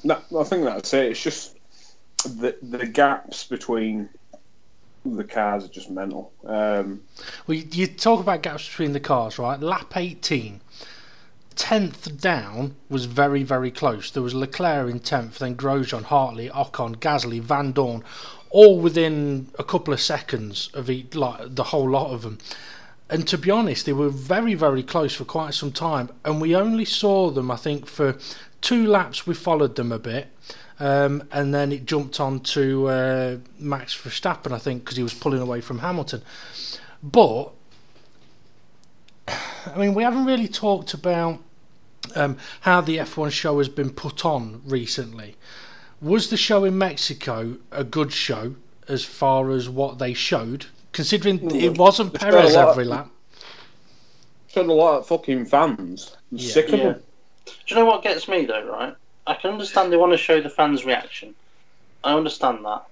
I think that's it. It's just the gaps between the cars are just mental. Well, you talk about gaps between the cars, right? Lap 18. 10th down was very, very close. There was Leclerc in 10th, then Grosjean, Hartley, Ocon, Gasly, Van Dorn, all within a couple of seconds of each, like the whole lot of them. And to be honest, they were very, very close for quite some time. And we only saw them, I think, for 2 laps. We followed them a bit, and then it jumped on to Max Verstappen, I think, because he was pulling away from Hamilton. But I mean, we haven't really talked about how the F1 show has been put on recently. Was the show in Mexico a good show as far as what they showed, considering it wasn't Perez every lap? Showed a lot of fucking fans. I'm sick of them. Do you know what gets me though, right? I can understand they want to show the fans' reaction. I understand that.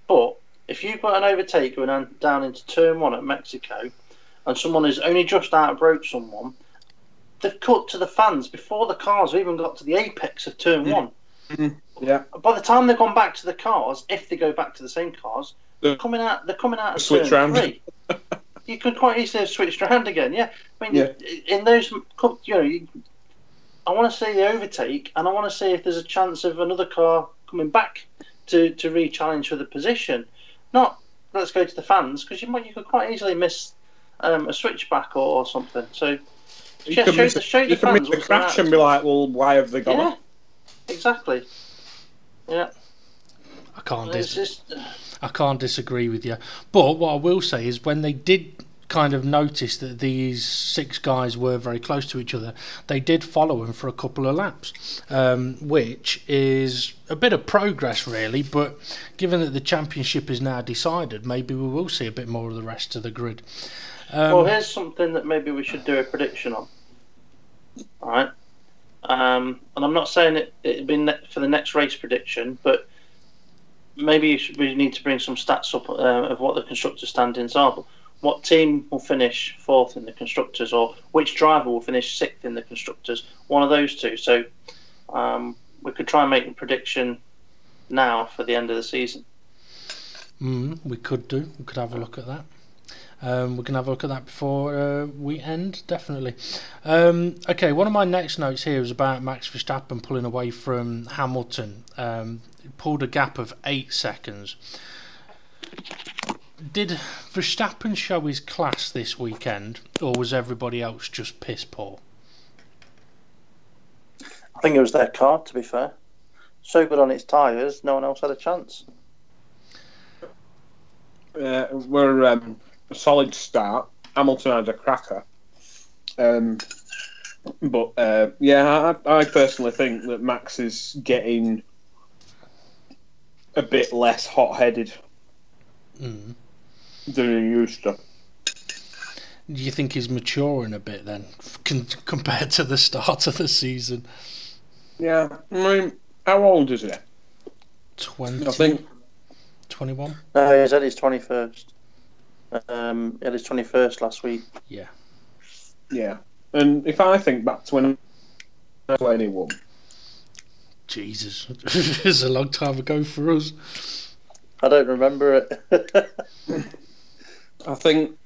But if you've got an overtake going down into turn 1 at Mexico, and someone has only just out-broke someone, they've cut to the fans before the cars have even got to the apex of turn 1. Mm-hmm. Yeah. By the time they've gone back to the cars, if they go back to the same cars, they're coming out of Switch turn round. 3. you could quite easily have switched around again. Yeah, I mean, in those, I want to see the overtake, and I want to see if there's a chance of another car coming back to re-challenge for the position. Not let's go to the fans, because you could quite easily miss a switchback or something. So you can miss the crash and be like, well, why have they gone? Yeah, exactly. Yeah. I can't disagree with you. But what I will say is when they did kind of notice that these 6 guys were very close to each other, they did follow them for a couple of laps, which is a bit of progress really, but given that the championship is now decided, maybe we will see a bit more of the rest of the grid. Well, here's something that maybe we should do a prediction on. Alright? And I'm not saying it'd be for the next race prediction, but maybe we need to bring some stats up of what the constructor standings are. But what team will finish 4th in the constructors, or which driver will finish 6th in the constructors? One of those two. So we could try and make a prediction now for the end of the season. We could do. We could have a look at that. We can have a look at that before we end, definitely. Okay, one of my next notes here is about Max Verstappen pulling away from Hamilton. Pulled a gap of 8 seconds. Did Verstappen show his class this weekend, or was everybody else just piss poor? I think it was their car, to be fair. So good on its tyres, no one else had a chance. We're a solid start. Hamilton had a cracker. But I personally think that Max is getting a bit less hot-headed than he used to. Do you think he's maturing a bit then, compared to the start of the season? Yeah, I mean, how old is he? 20. I think 21. No, he's at his 21st. He had his 21st last week. Yeah. Yeah, and if I think back to when I was 21. Jesus, it's a long time ago for us. I don't remember it. I think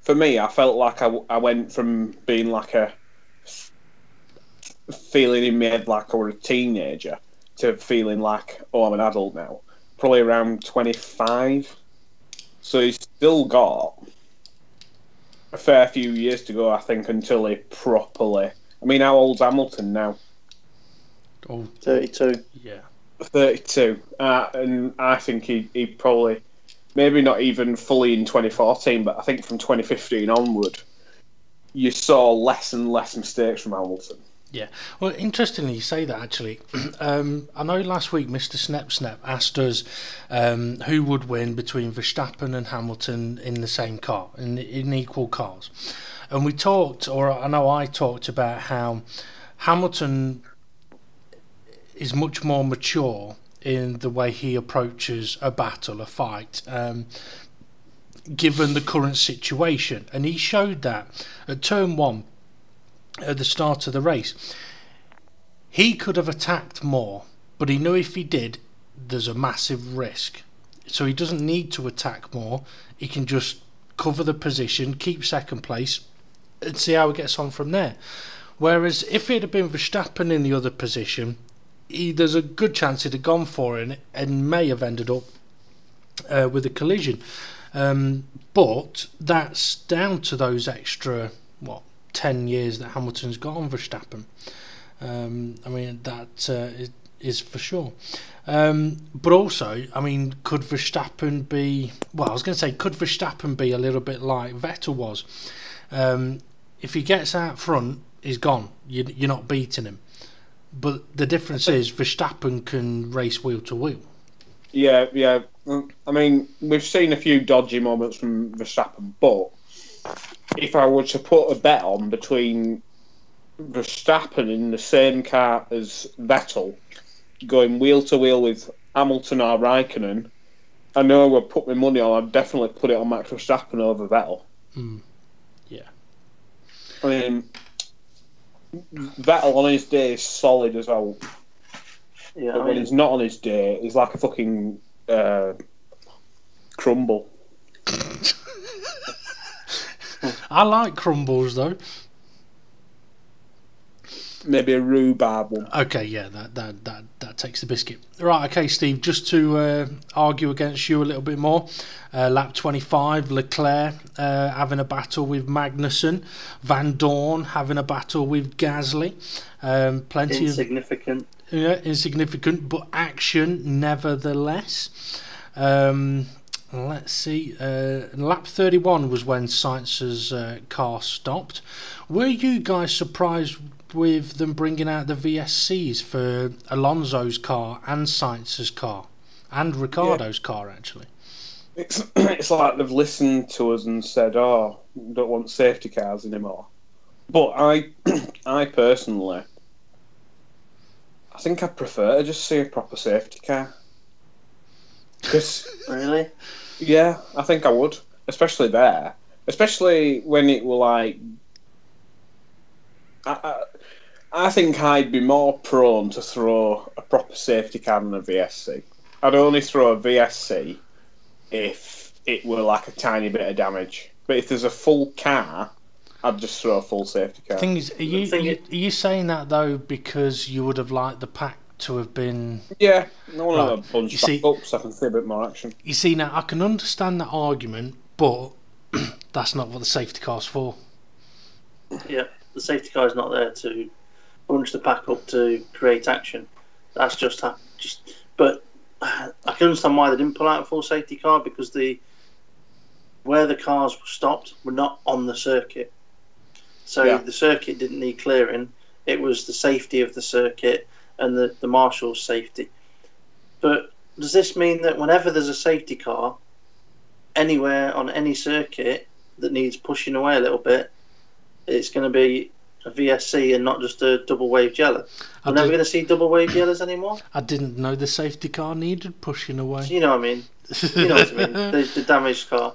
for me, I felt like I went from being like a feeling in my head like I was a teenager to feeling like, oh, I'm an adult now. Probably around 25. So he's still got a fair few years to go, I think, until he properly... I mean, how old's Hamilton now? Oh, 32. Yeah. 32. And I think he probably... Maybe not even fully in 2014, but I think from 2015 onward, you saw less and less mistakes from Hamilton. Yeah. Well, interestingly, you say that, actually. I know last week Mr. Snep asked us who would win between Verstappen and Hamilton in the same car, in equal cars. And we talked, or I know I talked about how Hamilton is much more mature in the way he approaches a battle, a fight, given the current situation. And he showed that at turn 1, at the start of the race. He could have attacked more, but he knew if he did, there's a massive risk. So he doesn't need to attack more. He can just cover the position, keep second place, and see how he gets on from there. Whereas if it had been Verstappen in the other position, there's a good chance he'd have gone for it and may have ended up with a collision. But that's down to those extra 10 years that Hamilton's got on Verstappen. I mean, that is for sure. But also, I mean, could Verstappen be... Well, I was going to say, could Verstappen be a little bit like Vettel was? If he gets out front, he's gone. You're not beating him. But the difference is Verstappen can race wheel to wheel. Yeah. I mean, we've seen a few dodgy moments from Verstappen, but if I were to put a bet on between Verstappen in the same car as Vettel, going wheel to wheel with Hamilton or Raikkonen, I know I would put my money on. I'd definitely put it on Max Verstappen over Vettel. Yeah. I mean, Vettel on his day is solid as well. Yeah, but when he's not on his day, he's like a fucking crumble. I like crumbles though. Maybe a rhubarb one. Okay, yeah, that takes the biscuit. Right, okay, Steve, just to argue against you a little bit more, lap 25, Leclerc having a battle with Magnussen, Van Dorn having a battle with Gasly, plenty insignificant. Insignificant, but action nevertheless. Let's see, lap 31 was when Sainz's car stopped. Were you guys surprised with them bringing out the VSCs for Alonso's car and Sainz's car and Ricciardo's car, actually? It's like they've listened to us and said, "Oh, we don't want safety cars anymore." But I personally, I think I prefer to just see a proper safety car. Really? Yeah, I think I would, especially there, especially when it were like. I think I'd be more prone to throw a proper safety car than a VSC. I'd only throw a VSC if it were like a tiny bit of damage. But if there's a full car, I'd just throw a full safety car. Thing is, are you saying that though because you would have liked the pack to have been? Yeah, I want Right. to bunch back up so I can see a bit more action. You see, now I can understand that argument, but that's not what the safety car's for. Yeah, the safety car is not there to bunch the pack up to create action. That's just. But I can understand why they didn't pull out a full safety car, because where the cars were stopped were not on the circuit. So the circuit didn't need clearing. It was the safety of the circuit and the marshal's safety. But does this mean that whenever there's a safety car anywhere on any circuit that needs pushing away a little bit, it's going to be a VSC and not just a double wave yellow? We're never going to see double wave yellows anymore? I didn't know the safety car needed pushing away. You know what I mean? You know what I mean? The damaged car.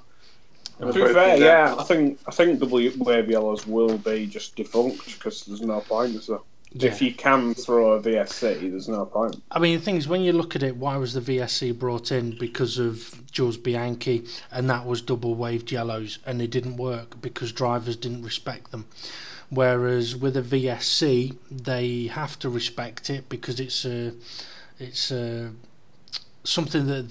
To be fair, yeah, I think double wave yellows will be just defunct because there's no point, is there? Yeah. If you can throw a VSC, there's no point. I mean, the thing is, when you look at it, why was the VSC brought in? Because of Jules Bianchi, and that was double waved yellows, and they didn't work because drivers didn't respect them. Whereas with a VSC, they have to respect it because it's something that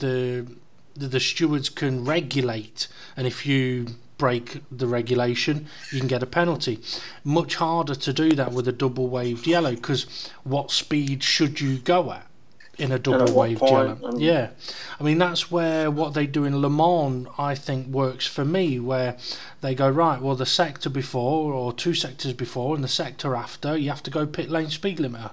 the stewards can regulate, and if you break the regulation, you can get a penalty. Much harder to do that with a double waved yellow, because what speed should you go at in a double waved yellow? Yeah, I mean, that's where what they do in Le Mans, I think, works for me, where they go, right, well, the sector before or 2 sectors before and the sector after, you have to go pit lane speed limiter.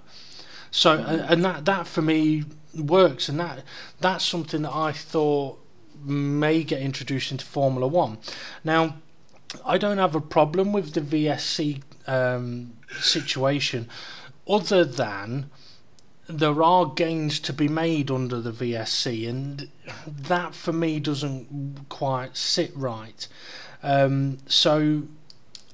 So and that for me works, and that's something that I thought may get introduced into Formula 1. Now, I don't have a problem with the VSC situation, other than there are gains to be made under the VSC, and that for me doesn't quite sit right. So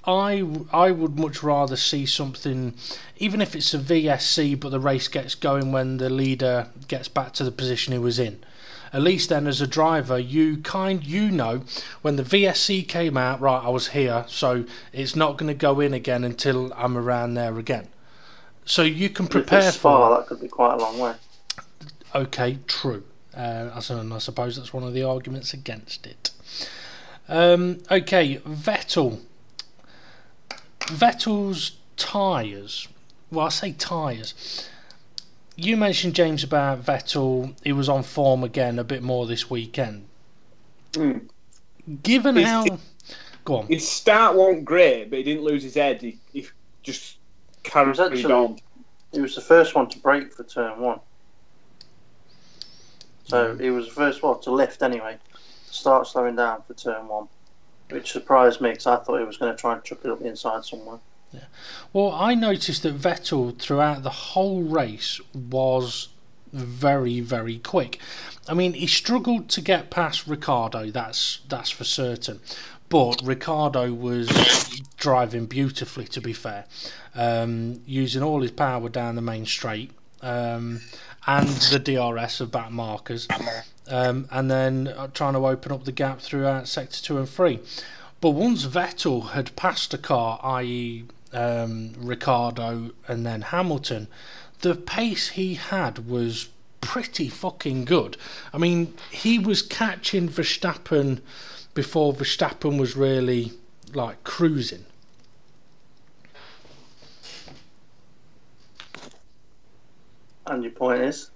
I would much rather see something, even if it's a VSC, but the race gets going when the leader gets back to the position he was in. At least then, as a driver, you know when the VSC came out, right, I was here, so it's not going to go in again until I'm around there again. So you can prepare for that. Could be quite a long way. Okay, true. I suppose that's one of the arguments against it. Okay, Vettel's tyres. Well, I say tyres. You mentioned, James, about Vettel. He was on form again a bit more this weekend. Given how... Go on. His start wasn't great, but he didn't lose his head. He just carried on. He was the first one to brake for turn 1. So he was the first one to lift anyway. Start slowing down for turn 1. Which surprised me, because I thought he was going to try and chuck it up the inside somewhere. Yeah. Well, I noticed that Vettel throughout the whole race was very, very quick. I mean, he struggled to get past Ricciardo, that's for certain. But Ricciardo was driving beautifully, to be fair, using all his power down the main straight, and the DRS of back markers, and then trying to open up the gap throughout sector 2 and 3. But once Vettel had passed a car, i.e. Ricciardo and then Hamilton, the pace he had was pretty fucking good. I mean, he was catching Verstappen before Verstappen was really like cruising. And your point is?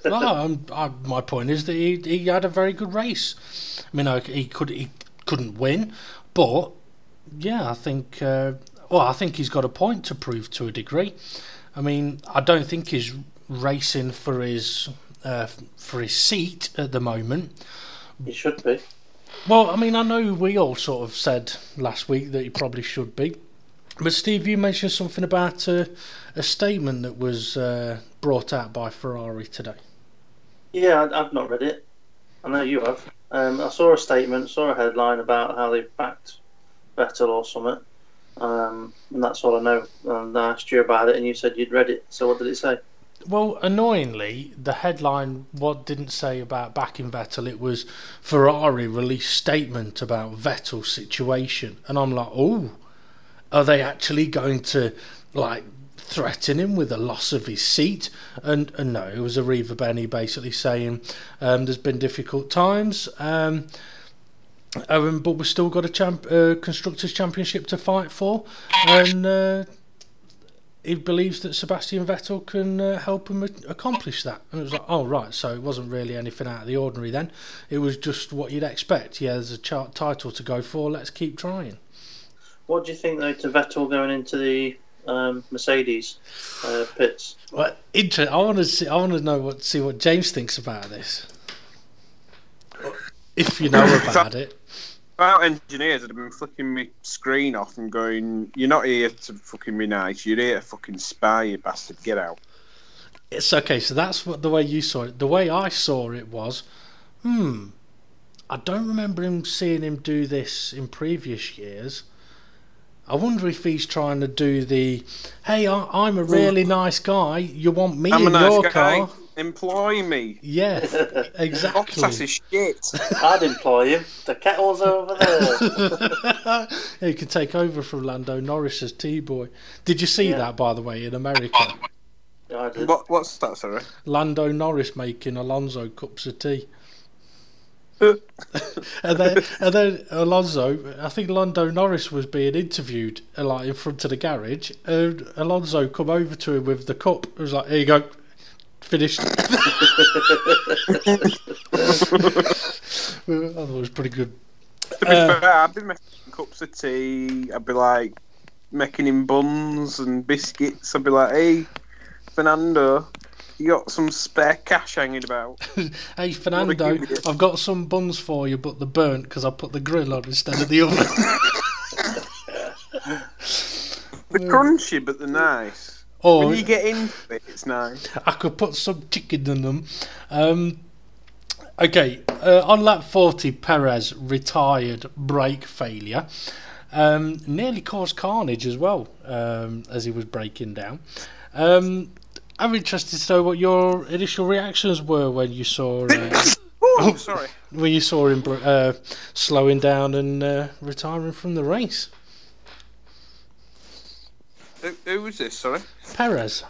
My point is that he had a very good race. I mean, he couldn't win, but yeah, I think he's got a point to prove to a degree. I mean, I don't think he's racing for his seat at the moment. He should be. Well, I mean, I know we all sort of said last week that he probably should be. But Steve, you mentioned something about a statement that was brought out by Ferrari today. Yeah, I've not read it. I know you have. I saw a statement, saw a headline about how they backed Vettel or something. And that's all I know. And I asked you about it, and you said you'd read it. So what did it say? Well, annoyingly, the headline didn't say about backing Vettel. It was Ferrari released statement about Vettel's situation, and I'm like, oh, are they actually going to like threaten him with a loss of his seat? And no, it was Arriva Bene basically saying there's been difficult times. But we've still got a Constructors' Championship to fight for, and he believes that Sebastian Vettel can help him accomplish that. And it was like, oh right, so it wasn't really anything out of the ordinary then. It was just what you'd expect. Yeah, there's a title to go for, let's keep trying. What do you think though to Vettel going into the Mercedes pits? Well, I want to see what James thinks about this. If you know about it. About engineers that have been flicking my screen off and going, you're not here to fucking be nice, you're here to fucking spy, you bastard, get out. It's okay, so that's what the way you saw it. The way I saw it was, I don't remember seeing him do this in previous years. I wonder if he's trying to do the, hey, I'm a really nice guy, you want me in your car? Employ me. Yeah, exactly. That's his shit. I'd employ him. The kettle's over there. Yeah, you can take over from Lando Norris as T-boy. Did you see that, by the way, in America? Yeah, I did. What's that, sorry? Lando Norris making Alonso cups of tea. and then Alonso, I think Lando Norris was being interviewed like in front of the garage, and Alonso come over to him with the cup. It was like, here you go. Finished. I thought it was pretty good. To be fair, I'd be making cups of tea. I'd be like making him buns and biscuits. I'd be like, hey, Fernando, you got some spare cash hanging about? Hey, Fernando, I've got some buns for you, but they're burnt because I put the grill on instead of the oven. They're crunchy, but they're nice. Or, when you get into it, it's nice. I could put some chicken in them. Okay, on lap 40, Perez retired brake failure. Nearly caused carnage as well as he was braking down. I'm interested to know what your initial reactions were when you saw sorry. When you saw him slowing down and retiring from the race. Who was this, sorry? Perez.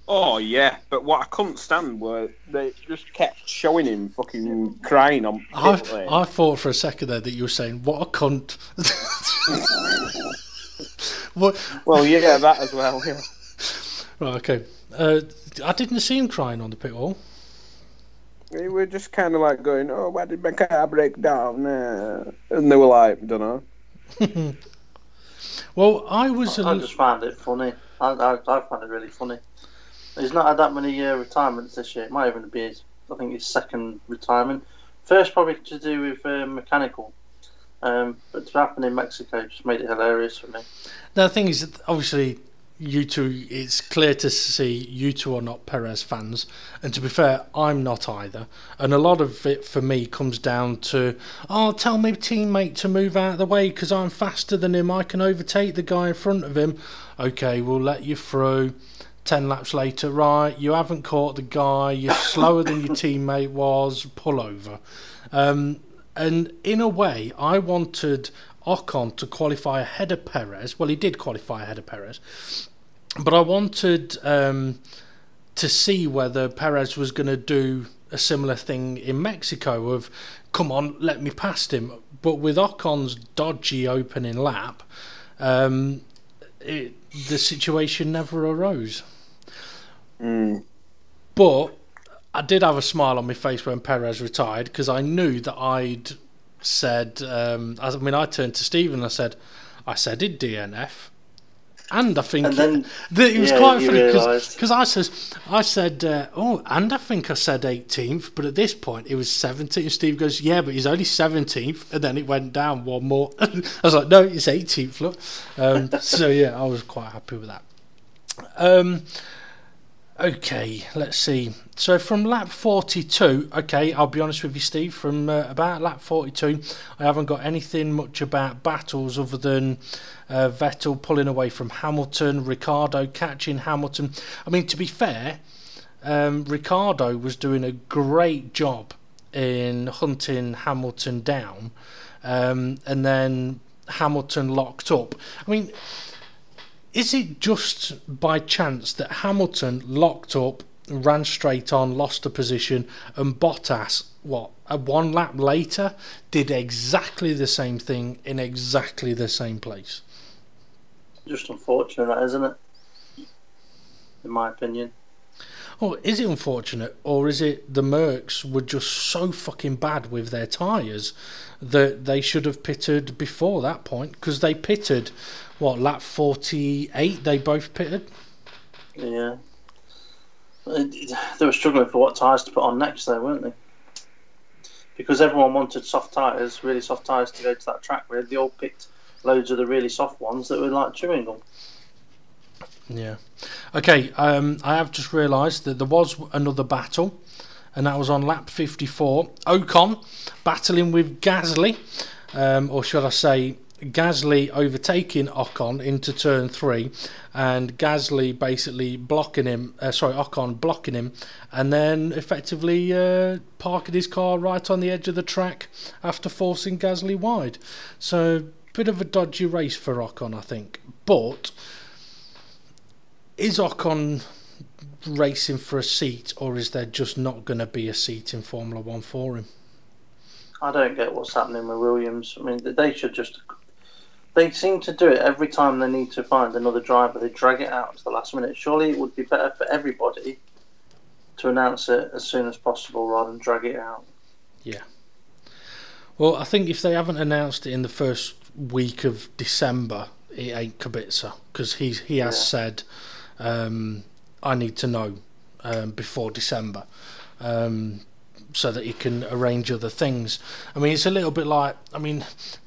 Oh, yeah, but what I couldn't stand were they just kept showing him fucking crying on pit lane. I thought for a second there that you were saying, what a cunt. What? Well, yeah, that as well, yeah. Right, okay. I didn't see him crying on the pit wall. They were just kind of like going, oh, why did my car break down? And they were like, don't know. Well, I just found it funny. I found it really funny. He's not had that many retirements this year. It might even be his second retirement. First, probably to do with mechanical. But to happen in Mexico just made it hilarious for me. The thing is, obviously, you two, it's clear to see you two are not Perez fans, and to be fair, I'm not either. And a lot of it for me comes down to, tell my teammate to move out of the way because I'm faster than him, I can overtake the guy in front of him. Okay, we'll let you through. 10 laps later, right, you haven't caught the guy, you're slower than your teammate was, pull over. And And in a way, I wanted Ocon to qualify ahead of Perez. Well, he did qualify ahead of Perez. But I wanted to see whether Perez was going to do a similar thing in Mexico of, come on, let me past him. But with Ocon's dodgy opening lap, the situation never arose. But I did have a smile on my face when Perez retired, because I knew that I'd said, I turned to Stephen and I said it DNF. And I think it was quite funny because I said, and I think I said 18th, but at this point it was 17th. And Steve goes, yeah, but he's only 17th, and then it went down one more. I was like, no, it's 18th. Look, so yeah, I was quite happy with that. Okay, let's see. So from lap 42, okay, I'll be honest with you, Steve, from about lap 42, I haven't got anything much about battles other than Vettel pulling away from Hamilton, Ricciardo catching Hamilton. I mean, to be fair, Ricciardo was doing a great job in hunting Hamilton down, and then Hamilton locked up. I mean, is it just by chance that Hamilton locked up, ran straight on, lost a position, and Bottas, one lap later, did exactly the same thing in exactly the same place? Just unfortunate, that, isn't it? In my opinion. Oh, is it unfortunate, or is it the Mercs were just so fucking bad with their tyres that they should have pitted before that point? Because they pitted, lap 48 they both pitted? Yeah. They were struggling for what tyres to put on next, though, weren't they? Because everyone wanted soft tyres, really soft tyres to go to that track with. They all picked loads of the really soft ones that were like chewing gum. Yeah. Okay, I have just realised that there was another battle, and that was on lap 54. Ocon battling with Gasly, or should I say Gasly overtaking Ocon into turn 3, and Gasly basically Ocon blocking him, and then effectively parking his car right on the edge of the track after forcing Gasly wide. So, bit of a dodgy race for Ocon, I think. But is Ocon racing for a seat, or is there just not going to be a seat in Formula 1 for him? I don't get what's happening with Williams. I mean, they should just... They seem to do it every time they need to find another driver. They drag it out to the last minute. Surely it would be better for everybody to announce it as soon as possible rather than drag it out. Yeah. Well, I think if they haven't announced it in the first week of December, it ain't Kubica, because he has said, I need to know before December, so that he can arrange other things. I mean, it's a little bit like,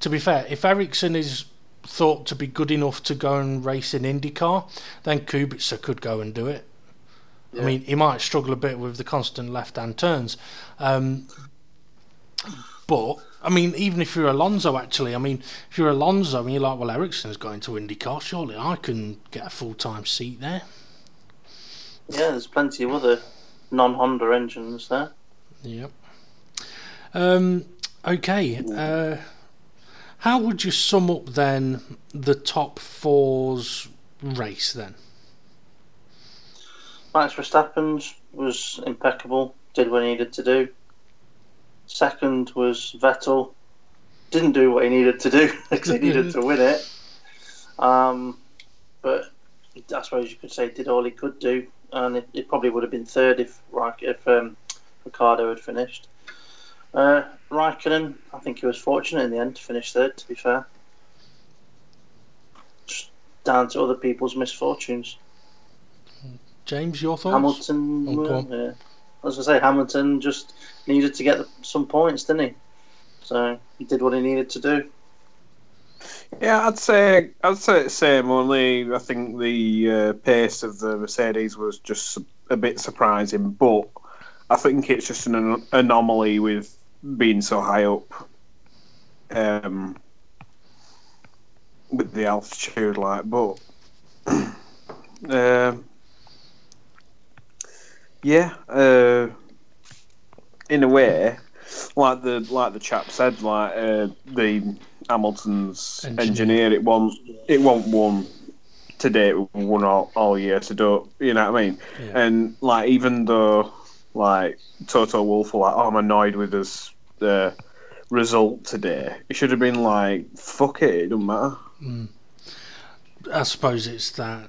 to be fair, if Ericsson is thought to be good enough to go and race in IndyCar, then Kubica could go and do it. Yeah. I mean, he might struggle a bit with the constant left-hand turns. But, even if you're Alonso, actually, if you're Alonso and you're like, well, Ericsson's going to IndyCar, surely I can get a full-time seat there. Yeah, there's plenty of other non-Honda engines there. Yep. Okay. How would you sum up then the top four's race then? Max Verstappen's was impeccable, did what he needed to do. Second was Vettel, didn't do what he needed to do because he needed to win it. But I suppose you could say did all he could do, and it probably would have been third if Ricciardo had finished. Raikkonen, I think he was fortunate in the end to finish third, to be fair. Just down to other people's misfortunes. James, your thoughts? Hamilton, yeah. As I say, Hamilton just needed to get some points, didn't he? So he did what he needed to do. Yeah, I'd say it's the same. Only I think the pace of the Mercedes was just a bit surprising, but I think it's just an anomaly with being so high up with the altitude, but in a way, like the chap said, the Hamilton's Engineer. engineer, it won't won today, it won all year to do. You know what I mean? Yeah. And like, even though like Toto Wolff were like, "Oh, I'm annoyed with this result today," it should have been like, "Fuck it, it doesn't matter." I suppose it's that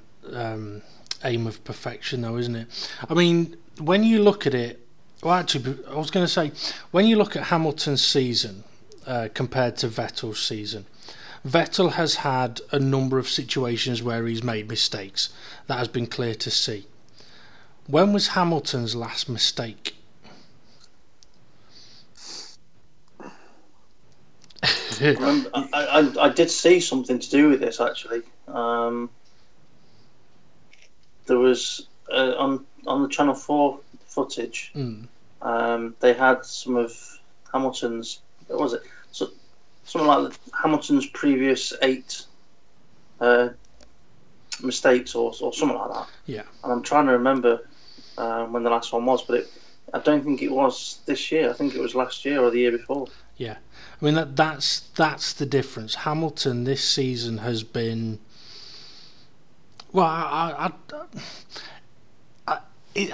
aim of perfection, though, isn't it? I mean, when you look at it, well, actually, I was going to say, when you look at Hamilton's season compared to Vettel's season, Vettel has had a number of situations where he's made mistakes. That has been clear to see. When was Hamilton's last mistake? I did see something to do with this, actually. There was on the Channel 4 footage. They had some of Hamilton's. What was it? Something like Hamilton's previous 8 mistakes, or something like that. Yeah. And I'm trying to remember when the last one was, but I don't think it was this year. I think it was last year or the year before. Yeah, I mean that's the difference. Hamilton this season has been. Well, I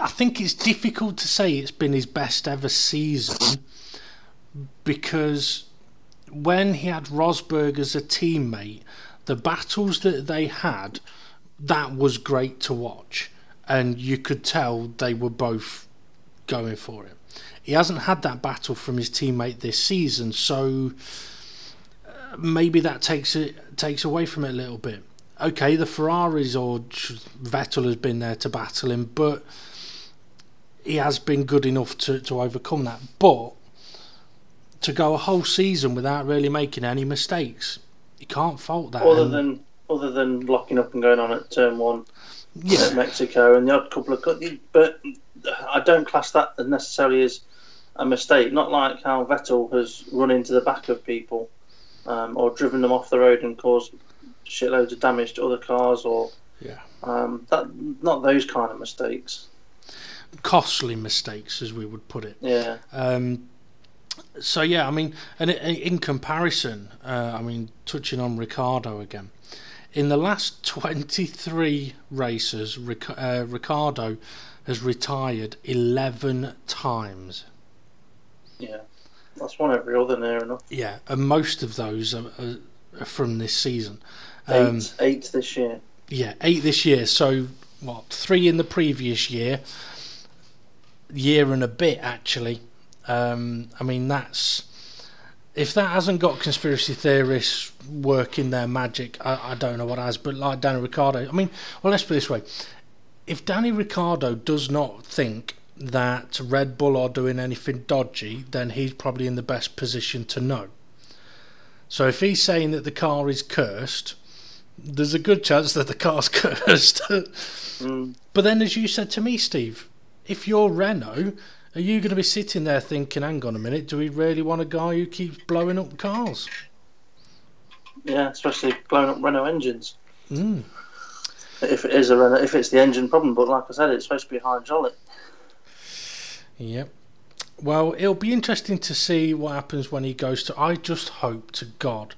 think it's difficult to say it's been his best ever season, because when he had Rosberg as a teammate, the battles that they had, that was great to watch, and you could tell they were both going for it. He hasn't had that battle from his teammate this season, so maybe that takes away from it a little bit. Okay, the Ferraris or Vettel has been there to battle him, but he has been good enough to overcome that. But to go a whole season without really making any mistakes, you can't fault that. Other than locking up and going on at turn 1 at Mexico and the odd couple of... But I don't class that necessarily as a mistake. Not like how Vettel has run into the back of people or driven them off the road and caused shitloads of damage to other cars, or not those kind of mistakes. Costly mistakes, as we would put it. Yeah. So yeah, I mean, and in comparison, I mean, touching on Ricciardo again, in the last 23 races, Ricciardo has retired 11 times. Yeah, that's one every other, near enough. Yeah, and most of those are from this season. 8 this year. Yeah, 8 this year. So what? 3 in the previous year and a bit actually. I mean, if that hasn't got conspiracy theorists working their magic, I don't know what has. But like Danny Ricciardo, I mean, well, let's put it this way: if Danny Ricciardo does not think that Red Bull are doing anything dodgy, then he's probably in the best position to know. So if he's saying that the car is cursed, there's a good chance that the car's cursed. But then, as you said to me, Steve, if you're Renault, are you going to be sitting there thinking, hang on a minute, do we really want a guy who keeps blowing up cars? Yeah, especially blowing up Renault engines. If it is a Renault, if it's the engine problem, but like I said, it's supposed to be hydraulic. Yep. Well, it'll be interesting to see what happens when he goes to... I just hope to God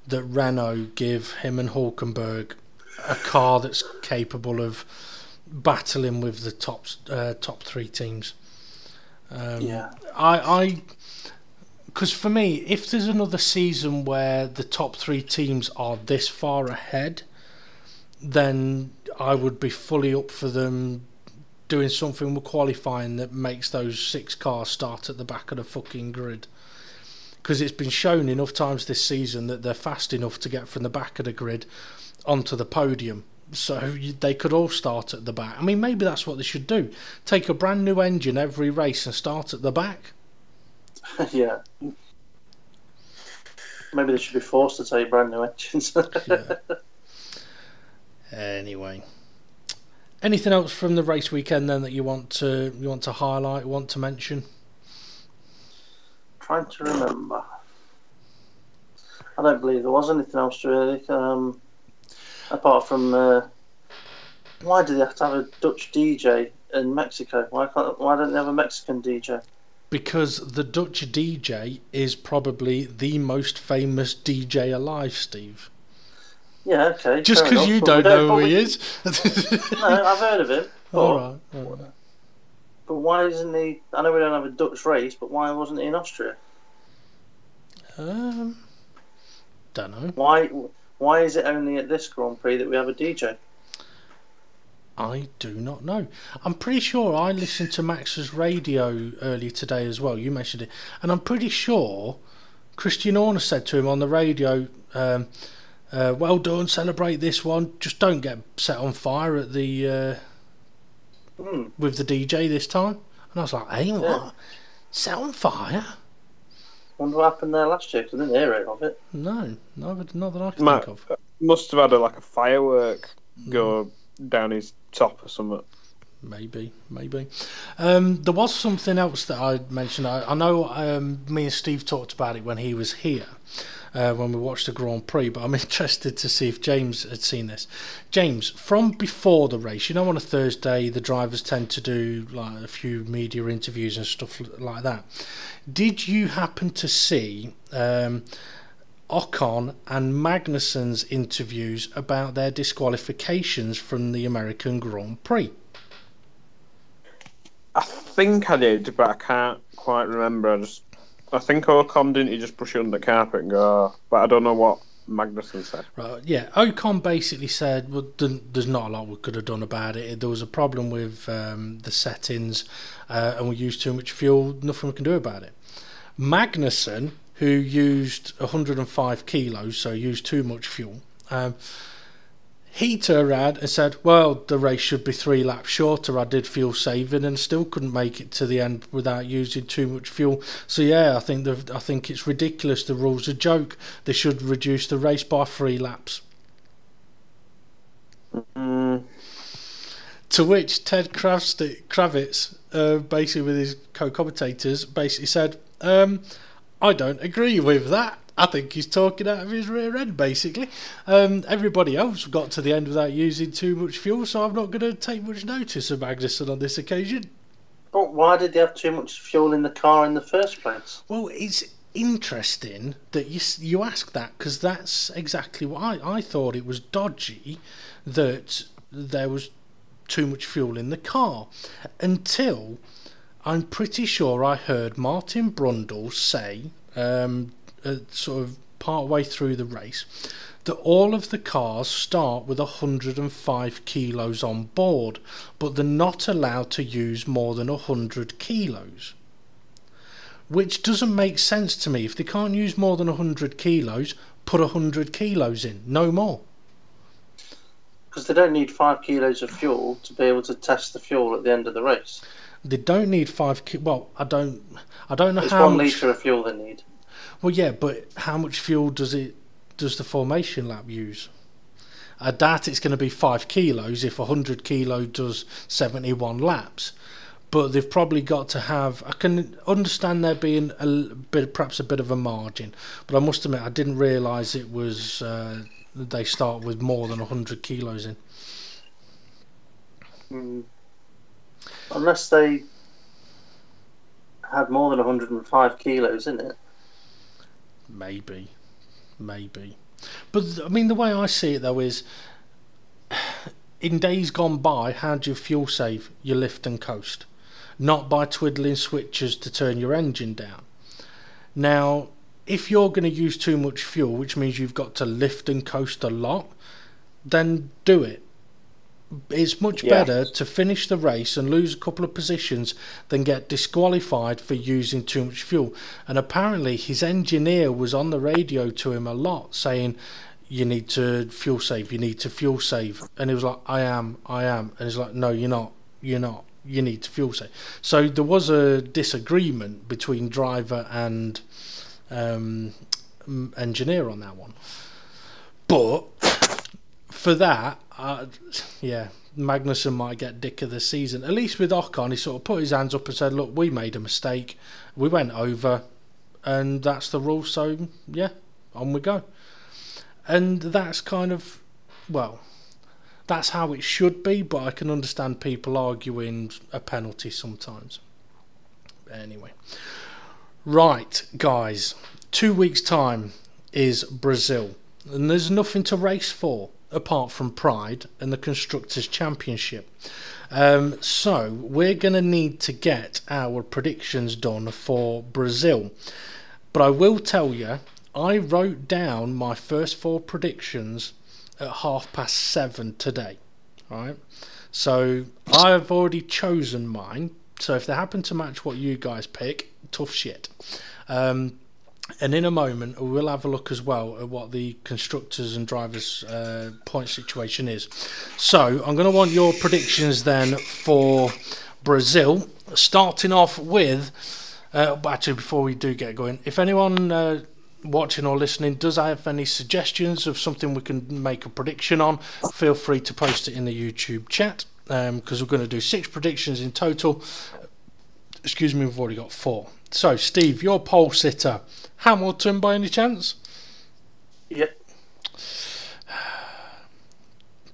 that Renault give him and Hülkenberg a car that's capable of battling with the top 3 teams. Because for me, if there's another season where the top 3 teams are this far ahead, then I would be fully up for them doing something with qualifying that makes those 6 cars start at the back of the fucking grid. Because it's been shown enough times this season that they're fast enough to get from the back of the grid onto the podium. So they could all start at the back. I mean, maybe that's what they should do. Take a brand new engine every race and start at the back. Yeah. Maybe they should be forced to take brand new engines. Yeah. Anyway. Anything else from the race weekend then that you want to highlight, want to mention? Trying to remember. I don't believe there was anything else really. Apart from why do they have to have a Dutch DJ in Mexico? Why don't they have a Mexican DJ? Because the Dutch DJ is probably the most famous DJ alive, Steve. Yeah, okay. Just because you don't know who he is. No, I've heard of him. All right. But why isn't he? I know we don't have a Dutch race, but why wasn't he in Austria? Don't know. Why is it only at this Grand Prix that we have a DJ? I do not know. I'm pretty sure I listened to Max's radio earlier today as well. You mentioned it, and I'm pretty sure Christian Horner said to him on the radio, "Well done, celebrate this one. Just don't get set on fire at the with the DJ this time." And I was like, "Hey, what? Yeah. Set on fire?" Wonder what happened there last year, because I didn't hear it of it. No, not that I can think of. Must have had a firework go down his top or something. Maybe. There was something else that I mentioned. I know me and Steve talked about it when he was here, when we watched the Grand Prix, but I'm interested to see if James had seen this. James, from before the race, you know, on a Thursday the drivers tend to do like a few media interviews and stuff like that. Did you happen to see Ocon and Magnussen's interviews about their disqualifications from the American Grand Prix? I think I did, but I can't quite remember. I think Ocon didn't he just brush it under the carpet and go, but I don't know what Magnussen said. Right, yeah. Ocon basically said, well, there's not a lot we could have done about it. There was a problem with the settings, and we used too much fuel. Nothing we can do about it. Magnussen, who used 105 kilos, so used too much fuel, he turned around and said, well, the race should be 3 laps shorter. I did fuel saving and still couldn't make it to the end without using too much fuel. So yeah, I think it's ridiculous. The rule's a joke. They should reduce the race by 3 laps. To which Ted Kravitz, basically with his co-commentators, basically said, I don't agree with that. I think he's talking out of his rear end, basically. Everybody else got to the end without using too much fuel, so I'm not going to take much notice of Magnussen on this occasion. But why did they have too much fuel in the car in the first place? Well, it's interesting that you ask that, because that's exactly what I thought. It was dodgy that there was too much fuel in the car, until I'm pretty sure I heard Martin Brundle say, sort of part way through the race, that all of the cars start with 105 kilos on board, but they're not allowed to use more than 100 kilos. Which doesn't make sense to me. If they can't use more than 100 kilos, put 100 kilos in, no more. Because they don't need 5 kilos of fuel to be able to test the fuel at the end of the race. They don't need 5 kilos. Well, I don't know it's how 1 much. litre of fuel they need. Well, yeah, but how much fuel does the formation lap use? I doubt it's going to be 5 kilos if 100 kilo does 71 laps. But they've probably got to have. I can understand there being perhaps a bit of a margin, but I must admit I didn't realise it was. They start with more than 100 kilos in. Unless they had more than 105 kilos in it. Maybe. But, I mean, the way I see it, though, is in days gone by, how do you fuel save? You lift and coast. Not by twiddling switches to turn your engine down. Now, if you're going to use too much fuel, which means you've got to lift and coast a lot, then do it. It's much better to finish the race and lose a couple of positions than get disqualified for using too much fuel. And apparently his engineer was on the radio to him a lot saying, you need to fuel save, and he was like, I am, and he's like, no, you're not, you need to fuel save. So there was a disagreement between driver and engineer on that one. But for that, Magnussen might get dick of the season. At least with Ocon, he sort of put his hands up and said, look, we made a mistake, we went over, and that's the rule, so yeah, on we go. And that's kind of, well, that's how it should be, but I can understand people arguing a penalty sometimes. anyway. Right, guys, 2 weeks' time is Brazil, and there's nothing to race for apart from pride and the Constructors' Championship. So we're going to need to get our predictions done for Brazil. But I will tell you, I wrote down my first 4 predictions at 7:30 today. Right, so I've already chosen mine. So if they happen to match what you guys pick, tough shit. And in a moment, we'll have a look as well at what the constructors and drivers' point situation is. So I'm going to want your predictions then for Brazil, starting off with. Actually, before we do get going, if anyone watching or listening does have any suggestions of something we can make a prediction on, feel free to post it in the YouTube chat, because we're going to do 6 predictions in total. Excuse me, we've already got 4. So Steve, your pole sitter, Hamilton by any chance? Yep.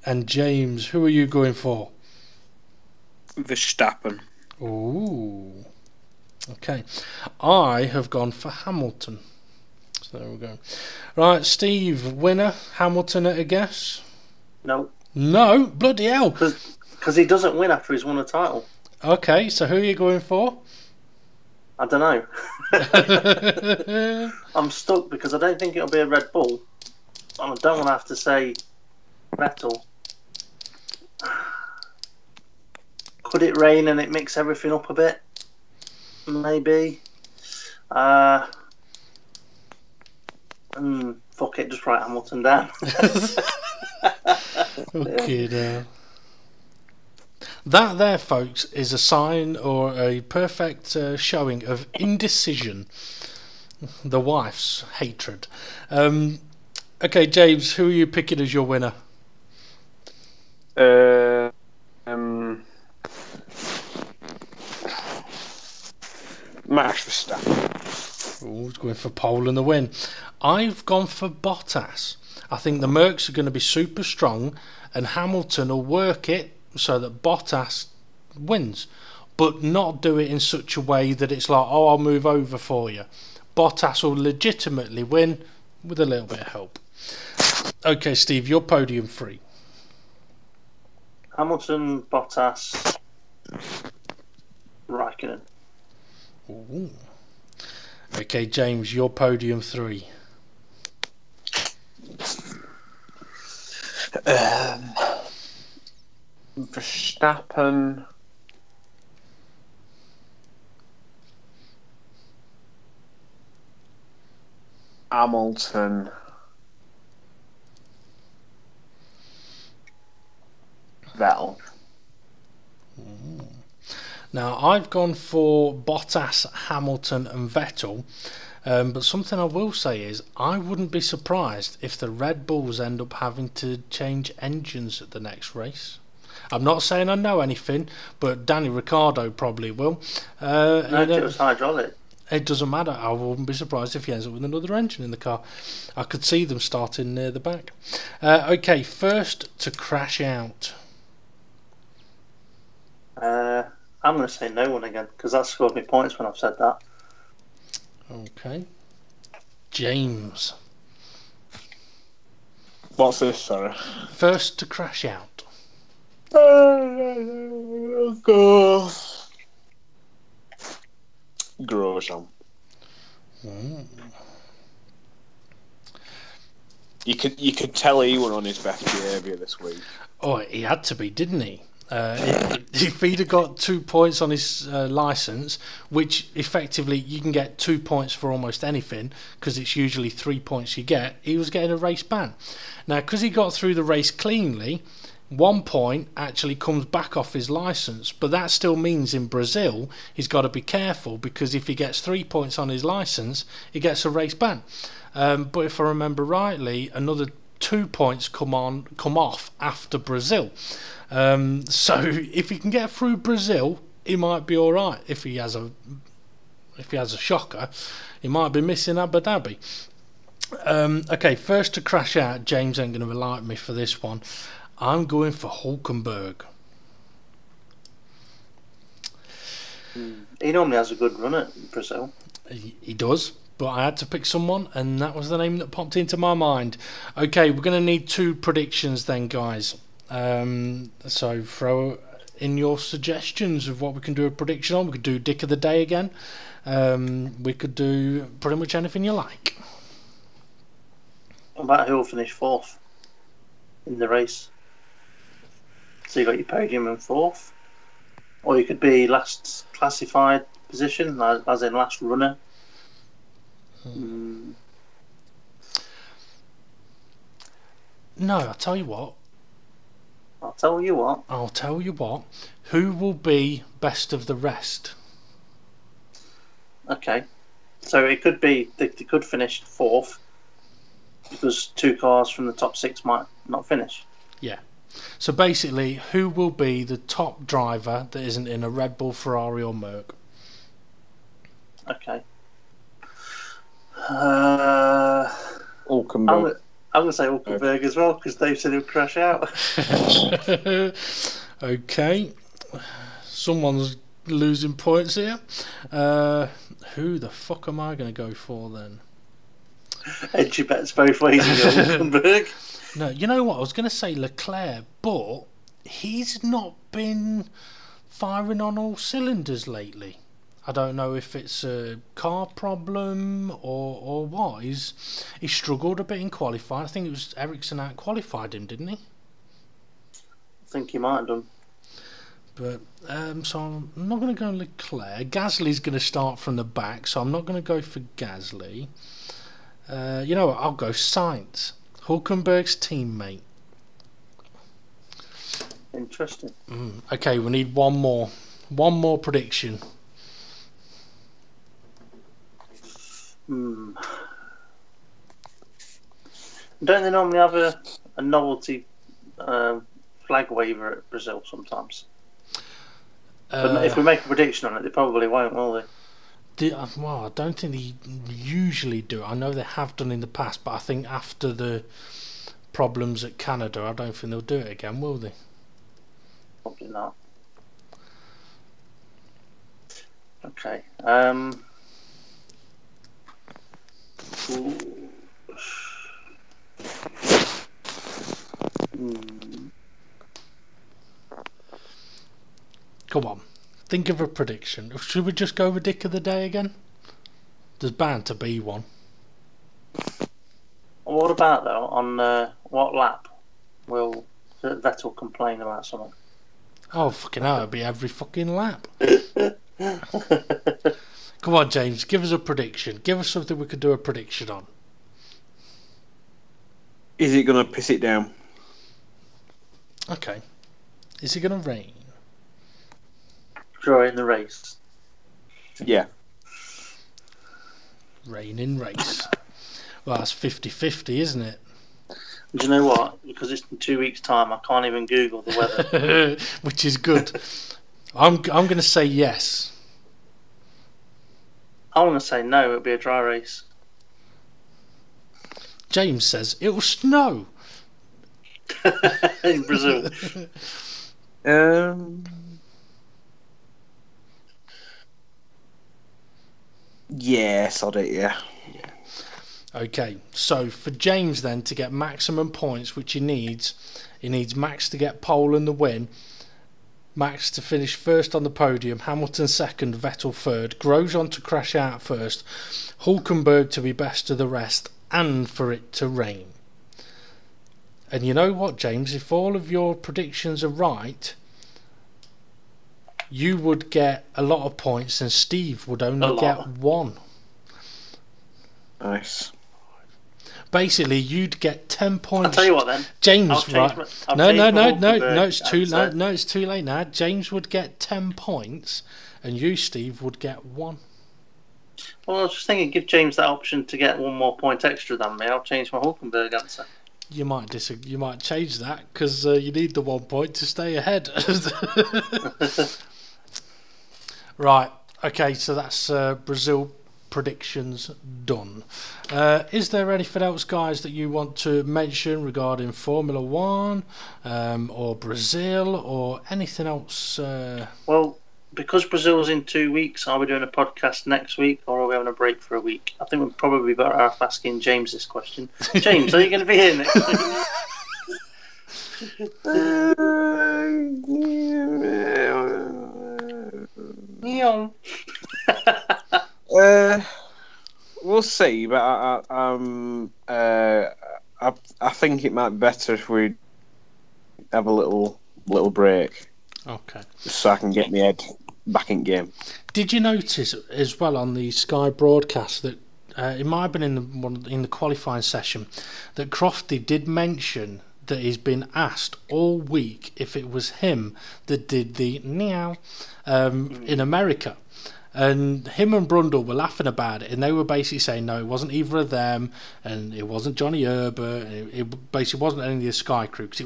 And James, who are you going for? Verstappen. Ooh, okay. I have gone for Hamilton. So there we go. Right, Steve, winner, Hamilton at a guess? No. No? Bloody hell. Because he doesn't win after he's won a title. Okay, so who are you going for? I don't know. I'm stuck because I don't think it'll be a Red Bull. And I don't want to have to say Vettel. Could it rain and it mix everything up a bit? Maybe. Fuck it, just write Hamilton down. Okay, now. That there, folks, is a sign or a perfect showing of indecision. The wife's hatred. Okay, James, who are you picking as your winner? Max Verstappen. Oh, he's going for pole and the win. I've gone for Bottas. I think the Mercs are going to be super strong, and Hamilton will work it so that Bottas wins, but not do it in such a way that it's like, oh, I'll move over for you. Bottas will legitimately win with a little bit of help. Okay, Steve, your podium 3. Hamilton, Bottas, Raikkonen. Ooh. Okay, James, your podium 3. Verstappen, Hamilton, Vettel. Now, I've gone for Bottas, Hamilton and Vettel, but something I will say is I wouldn't be surprised if the Red Bulls end up having to change engines at the next race. I'm not saying I know anything, but Danny Ricciardo probably will. No, it was hydraulic. It doesn't matter. I wouldn't be surprised if he ends up with another engine in the car. I could see them starting near the back. Okay, first to crash out. I'm going to say no one again, because that scored me points when I've said that. Okay. James. What's this, sorry? First to crash out. Go. Grosjean. You could tell he went on his best behaviour this week. Oh, he had to be, didn't he? If he'd have got 2 points on his licence, which effectively you can get 2 points for almost anything, because it's usually 3 points you get, he was getting a race ban. Now, because he got through the race cleanly, 1 point actually comes back off his licence, but that still means in Brazil he's got to be careful, because if he gets 3 points on his licence, he gets a race ban. But if I remember rightly, another 2 points come off after Brazil. So if he can get through Brazil, he might be all right. If he has a shocker, he might be missing Abu Dhabi. Okay, first to crash out. James ain't going to like me for this one. I'm going for Hulkenberg. He normally has a good run at Brazil. He does, but I had to pick someone, and that was the name that popped into my mind. Okay, we're going to need 2 predictions then, guys. So throw in your suggestions of what we can do a prediction on. We could do Dick of the Day again. We could do pretty much anything you like. What about who will finish 4th in the race? So you got your podium and 4th, or you could be last classified position, as in last runner. No, I'll tell you what. I'll tell you what. I'll tell you what. Who will be best of the rest? Okay, so it could be they could finish 4th because 2 cars from the top 6 might not finish. Yeah. So basically, who will be the top driver that isn't in a Red Bull, Ferrari, or Merc? Okay. Hulkenberg. I'm going to say Hulkenberg as well because Dave said he'll crash out. Okay. Someone's losing points here. Who the fuck am I going to go for then? Edgy bets both ways in Hulkenberg. No, you know what? I was going to say Leclerc, but he's not been firing on all cylinders lately. I don't know if it's a car problem or what. He struggled a bit in qualifying. I think it was Ericsson out-qualified him, didn't he? I think he might have done. But so I'm not going to go Leclerc. Gasly's going to start from the back, so I'm not going to go for Gasly. You know what? I'll go Sainz, Hulkenberg's teammate. Interesting. Okay, we need one more. One more prediction. Don't they normally have a novelty flag waver at Brazil sometimes? But if we make a prediction on it, they probably won't, will they? Well, I don't think they usually do. I know they have done in the past, but I think after the problems at Canada, I don't think they'll do it again, will they? Probably not. Okay. Come on, think of a prediction. Should we just go with Dick of the Day again? There's bound to be one. What about though? On what lap will Vettel complain about something? Oh fucking hell! It'll be every fucking lap. Come on, James, give us a prediction. Give us something we could do a prediction on. Is it going to piss it down? Okay. Is it going to rain? Draw in the race. Yeah. Rain in race. Well, that's 50-50, isn't it? Do you know what? Because it's in 2 weeks' time, I can't even Google the weather. Which is good. I'm going to say yes. I want to say no, it'll be a dry race. James says it'll snow. In Brazil. Yeah, sod it, yeah. Okay, so for James then to get maximum points, which he needs Max to get pole and the win, Max to finish first on the podium, Hamilton second, Vettel third, Grosjean to crash out first, Hulkenberg to be best of the rest, and for it to rain. And you know what, James? If all of your predictions are right, you would get a lot of points and Steve would only get 1. Nice. Basically, you'd get 10 points. I'll tell you what then. James, right? No, it's too late. Answer. No, it's too late now. James would get 10 points, and you, Steve, would get 1. Well, I was just thinking, give James that option to get 1 more point extra than me. I'll change my Hulkenberg answer. You might disagree. You might change that because you need the 1 point to stay ahead. Right. Okay. So that's Brazil predictions done. Is there anything else, guys, that you want to mention regarding Formula 1 or Brazil or anything else? Well, because Brazil's in 2 weeks, are we doing a podcast next week, or are we having a break for a week? I think we'd probably be better off asking James this question. James, are you going to be here next week? We'll see, but I think it might be better if we have a little break. Okay. So I can get my head back in game. Did you notice as well on the Sky broadcast that it might have been in the qualifying session that Crofty did mention that he's been asked all week if it was him that did the meow in America. And him and Brundle were laughing about it, and they were basically saying no, it wasn't either of them, and it wasn't Johnny Herbert, and it basically wasn't any of the Sky crew, because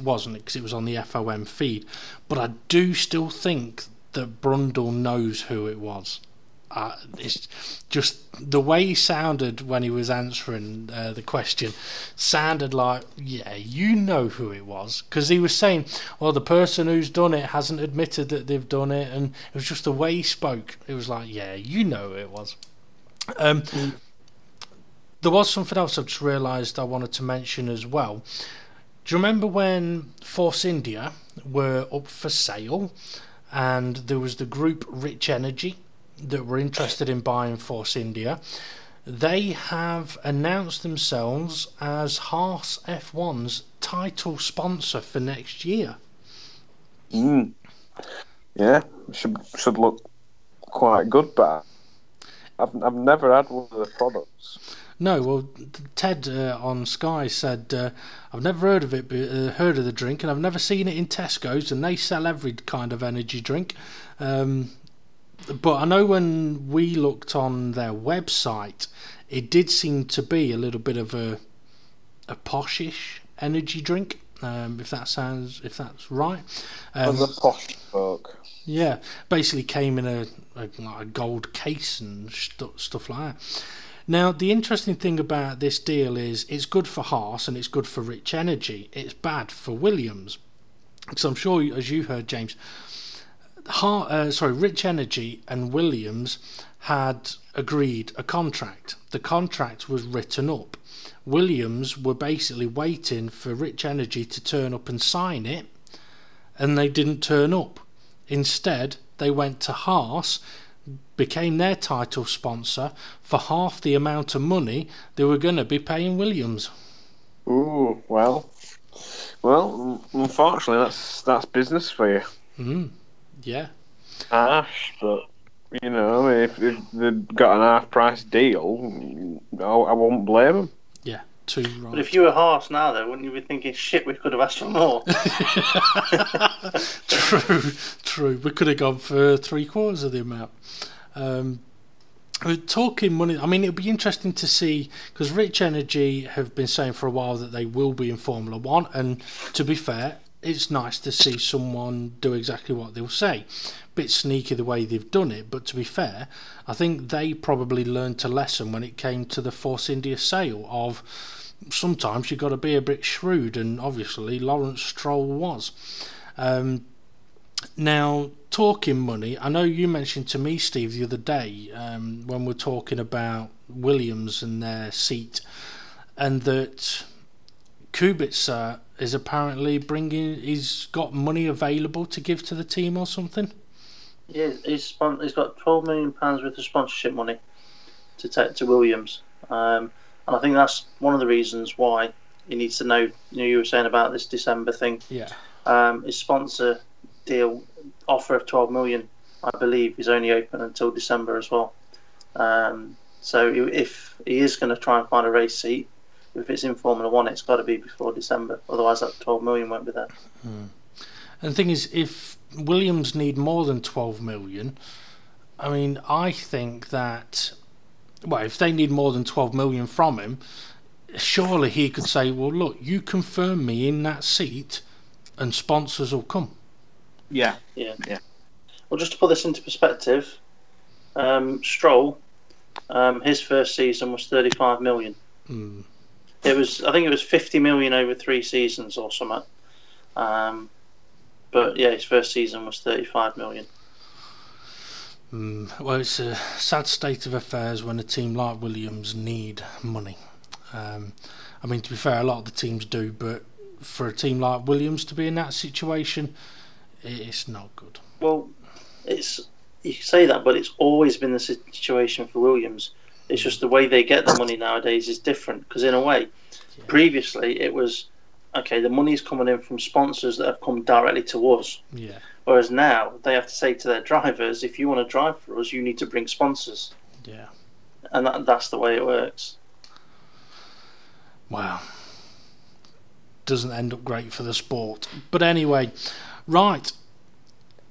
it was on the FOM feed. But I do still think that Brundle knows who it was. It's just the way he sounded when he was answering the question sounded like, yeah, you know who it was, because he was saying, well, the person who's done it hasn't admitted that they've done it, and it was just the way he spoke. It was like, yeah, you know who it was. There was something else I've just realised I wanted to mention as well. Do you remember when Force India were up for sale, and there was the group Rich Energy that were interested in buying Force India? They have announced themselves as Haas F1's title sponsor for next year. Yeah, should look quite good, but I've never had one of the products. No, well, Ted on Sky said, I've never heard of it, heard of the drink, and I've never seen it in Tesco's, and they sell every kind of energy drink. But I know when we looked on their website, it did seem to be a little bit of a poshish energy drink, if that's right. The posh folk. Yeah, basically came in a gold case and stuff like that. Now, the interesting thing about this deal is it's good for Haas and it's good for Rich Energy. It's bad for Williams, because I'm sure, as you heard, James, Rich Energy and Williams had agreed a contract. The contract was written up. Williams were basically waiting for Rich Energy to turn up and sign it, and they didn't turn up. Instead, they went to Haas, became their title sponsor for half the amount of money they were going to be paying Williams. Ooh, well, unfortunately, that's business for you. Yeah. Ash, but you know, if they've got an half-price deal, I won't blame them. Yeah, too right. But if you were Haas now, though, wouldn't you be thinking, shit, we could have asked for more? True. We could have gone for 3/4 of the amount. We're talking money. I mean, it'll be interesting to see, because Rich Energy have been saying for a while that they will be in Formula One, and to be fair, it's nice to see someone do exactly what they'll say. Bit sneaky the way they've done it, but to be fair, I think they probably learned a lesson when it came to the Force India sale of sometimes you've got to be a bit shrewd, and obviously Lawrence Stroll was. Now, talking money, I know you mentioned to me, Steve, the other day when we're talking about Williams and their seat, and that Kubica is apparently he's got money available to give to the team or something. Yeah, he's got £12 million worth of sponsorship money to take to Williams, and I think that's one of the reasons why he needs to know. You were saying about this December thing. Yeah. His sponsor deal offer of 12 million, I believe, is only open until December as well. So if he is going to try and find a race seat, if it's in Formula One, it's got to be before December. Otherwise, that 12 million won't be there. And the thing is, if Williams need more than 12 million, I mean, I think that, well, if they need more than 12 million from him, surely he could say, well, look, you confirm me in that seat and sponsors will come. Yeah. Well, just to put this into perspective, Stroll, his first season was 35 million. I think it was 50 million over 3 seasons or something. But yeah, his first season was 35 million. Well, it's a sad state of affairs when a team like Williams need money. I mean, to be fair, a lot of the teams do, but for a team like Williams to be in that situation, it's not good. Well, you say that, but it's always been the situation for Williams. It's just the way they get the money nowadays is different, because in a way, previously it was, okay, the money's coming in from sponsors that have come directly to us. Yeah. Whereas now they have to say to their drivers, if you want to drive for us, you need to bring sponsors. Yeah. And that's the way it works. Wow. Doesn't end up great for the sport. But anyway, right.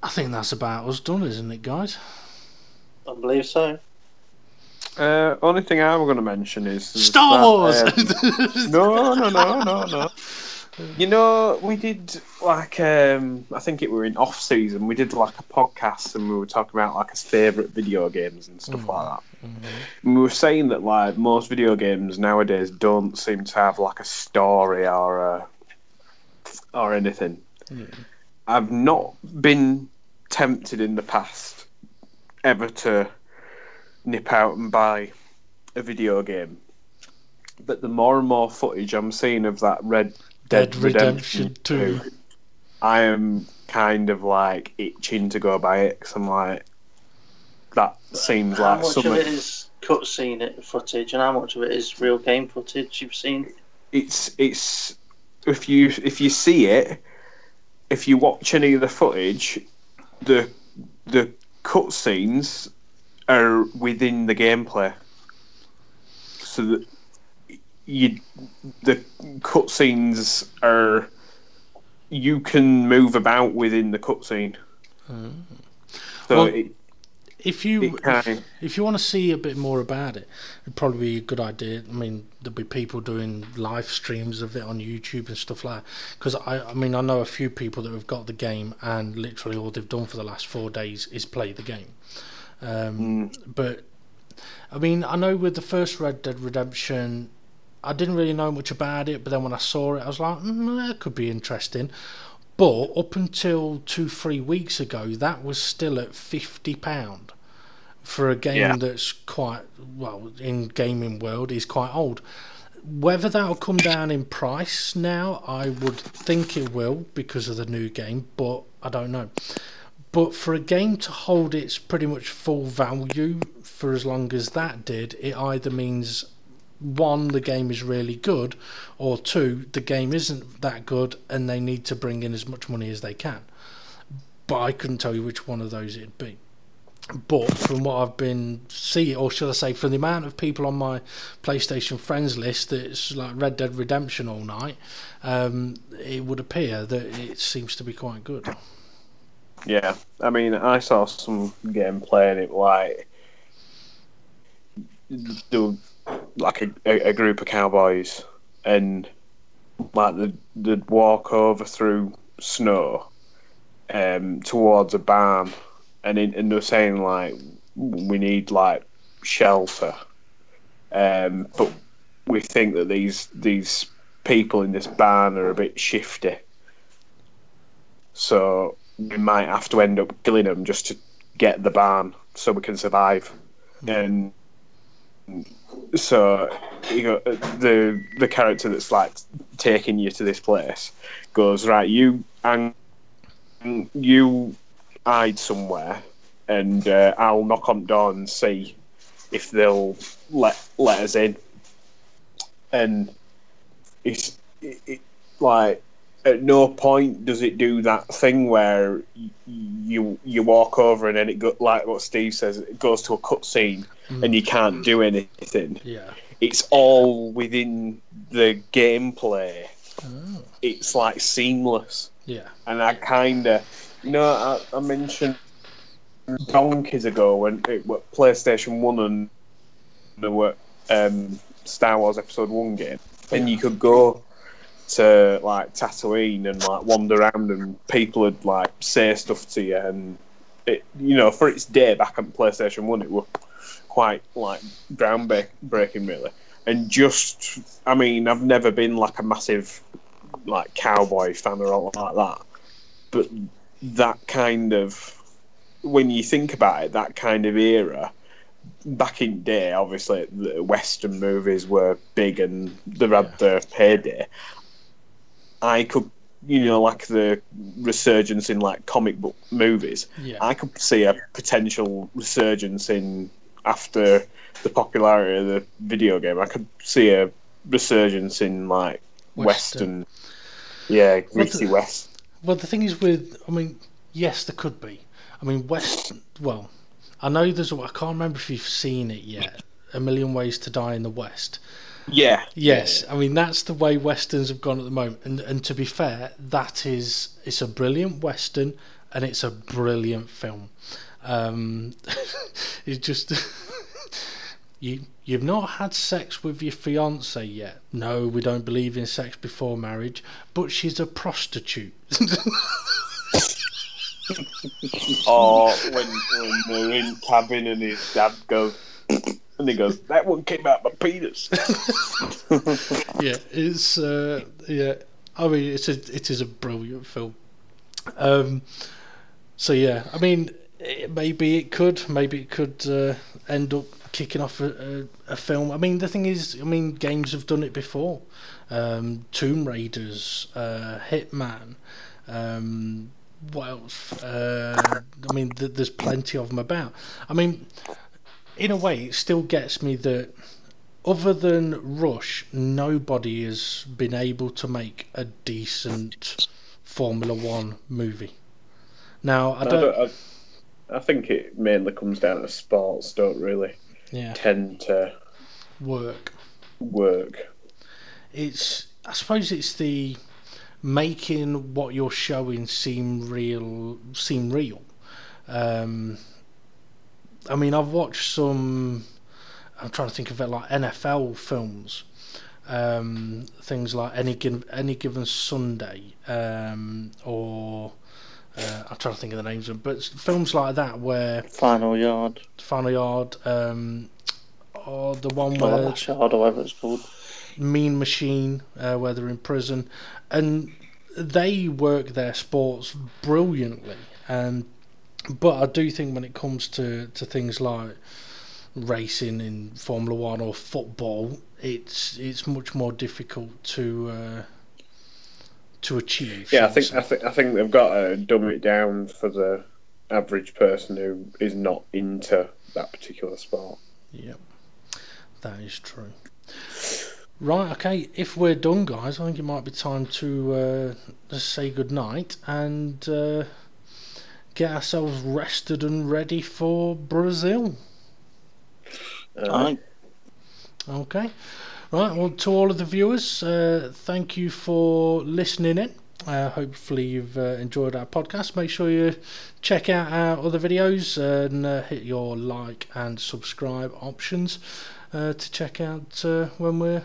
I think that's about us done, isn't it, guys? I believe so. Only thing I'm going to mention is Star Wars. No. You know, we did like I think it were in off season. We did like a podcast, and we were talking about like his favourite video games and stuff like that. And we were saying that like most video games nowadays don't seem to have like a story or anything. I've not been tempted in the past ever to nip out and buy a video game, but the more and more footage I'm seeing of that Red Dead Redemption 2, I am kind of like itching to go buy it, because I'm like, that seems like something. How much of it is cutscene footage, and how much of it is real game footage you've seen? It's if you see it, if you watch any of the footage, the cutscenes are within the gameplay, so that the cutscenes are, you can move about within the cutscene. So well, if you want to see a bit more about it, it'd probably be a good idea. I mean, there'll be people doing live streams of it on YouTube and stuff like that. Because I mean, I know a few people that have got the game, and literally all they've done for the last 4 days is play the game. But I mean, I know with the first Red Dead Redemption, I didn't really know much about it, but then when I saw it, I was like, that could be interesting. But up until 2-3 weeks ago, that was still at £50 for a game that's quite, well, in gaming world, is quite old. Whether that'll come down in price now, I would think it will because of the new game, but I don't know. But for a game to hold its pretty much full value for as long as that did, it either means, one, the game is really good, or two, the game isn't that good and they need to bring in as much money as they can. But I couldn't tell you which one of those it'd be. But from what I've been seeing, or should I say from the amount of people on my PlayStation friends list that's like Red Dead Redemption all night, it would appear that it seems to be quite good. Yeah, I mean, I saw some gameplay and it like there were like a group of cowboys, and like they'd walk over through snow towards a barn, and they're saying like, we need like shelter, but we think that these people in this barn are a bit shifty, so we might have to end up killing them just to get the barn so we can survive. And so you know, the character that's like taking you to this place goes, right, you hide somewhere, and I'll knock on the door and see if they'll let us in. And it's like, at no point does it do that thing where you walk over and then it go, like what Steve says, it goes to a cutscene and you can't do anything. Yeah, it's all within the gameplay. Oh. It's like seamless. Yeah, and I kind of, I mentioned donkeys ago when it was PlayStation 1 and there were Star Wars Episode 1 game, and you could go to like Tatooine and like wander around and people would like say stuff to you, and it, for its day back on PlayStation 1 it was quite like groundbreaking really. And just, I mean, I've never been like a massive like cowboy fan or all like that, but that kind of when you think about it, that kind of era, back in the day, obviously the Western movies were big and they had their heyday. I could, like the resurgence in like comic book movies. Yeah. I could see a potential resurgence in after the popularity of the video game. I could see a resurgence in like Western gritty West. Well, the thing is yes, there could be. Well, I know I can't remember if you've seen it yet. A Million Ways to Die in the West. Yeah. Yes, that's the way Westerns have gone at the moment. And to be fair, it's a brilliant Western and it's a brilliant film. It's just you've not had sex with your fiance yet. No, we don't believe in sex before marriage, but she's a prostitute. Or when they're in cabin and his dad goes, and he goes, "That one came out my penis." Yeah, it's it is a brilliant film. So yeah, maybe it could end up kicking off a film. The thing is, games have done it before. Tomb Raiders, Hitman. What else? There's plenty of them about. In a way, it still gets me that other than Rush, nobody has been able to make a decent Formula One movie. Now, I think it mainly comes down to sports don't really tend to work. I suppose it's the making what you're showing seem real. I've watched some. I'm trying to think of it like NFL films, things like Any Given Sunday, or I'm trying to think of the names of them, but films like that where Final Yard, or the one where Last Yard, or whatever it's called, Mean Machine, where they're in prison, and they work their sports brilliantly. But I do think when it comes to things like racing in Formula One or football, it's much more difficult to achieve. Yeah, I think they've got to dumb it down for the average person who is not into that particular sport. Yep, that is true. Right, okay, if we're done, guys, I think it might be time to just say goodnight and get ourselves rested and ready for Brazil. Aye. Okay. Right, well, to all of the viewers, thank you for listening in. Hopefully you've enjoyed our podcast. Make sure you check out our other videos and hit your like and subscribe options to check out when we're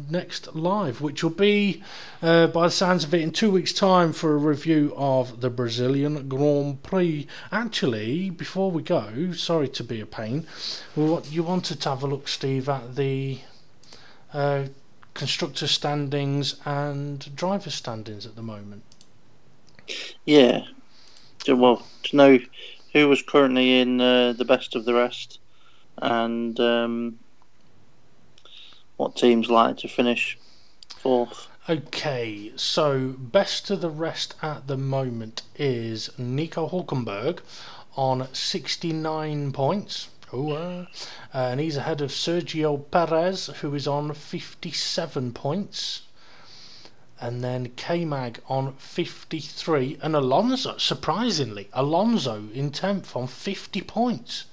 next live, which will be by the sounds of it in 2 weeks' time for a review of the Brazilian Grand Prix. Actually, before we go, sorry to be a pain, you wanted to have a look, Steve, at the constructor standings and driver standings at the moment. Yeah, well, to know who was currently in the best of the rest and what teams like to finish fourth. Okay, so best of the rest at the moment is Nico Hulkenberg on 69 points. And he's ahead of Sergio Perez, who is on 57 points. And then K-Mag on 53. And Alonso, surprisingly, in 10th on 50 points.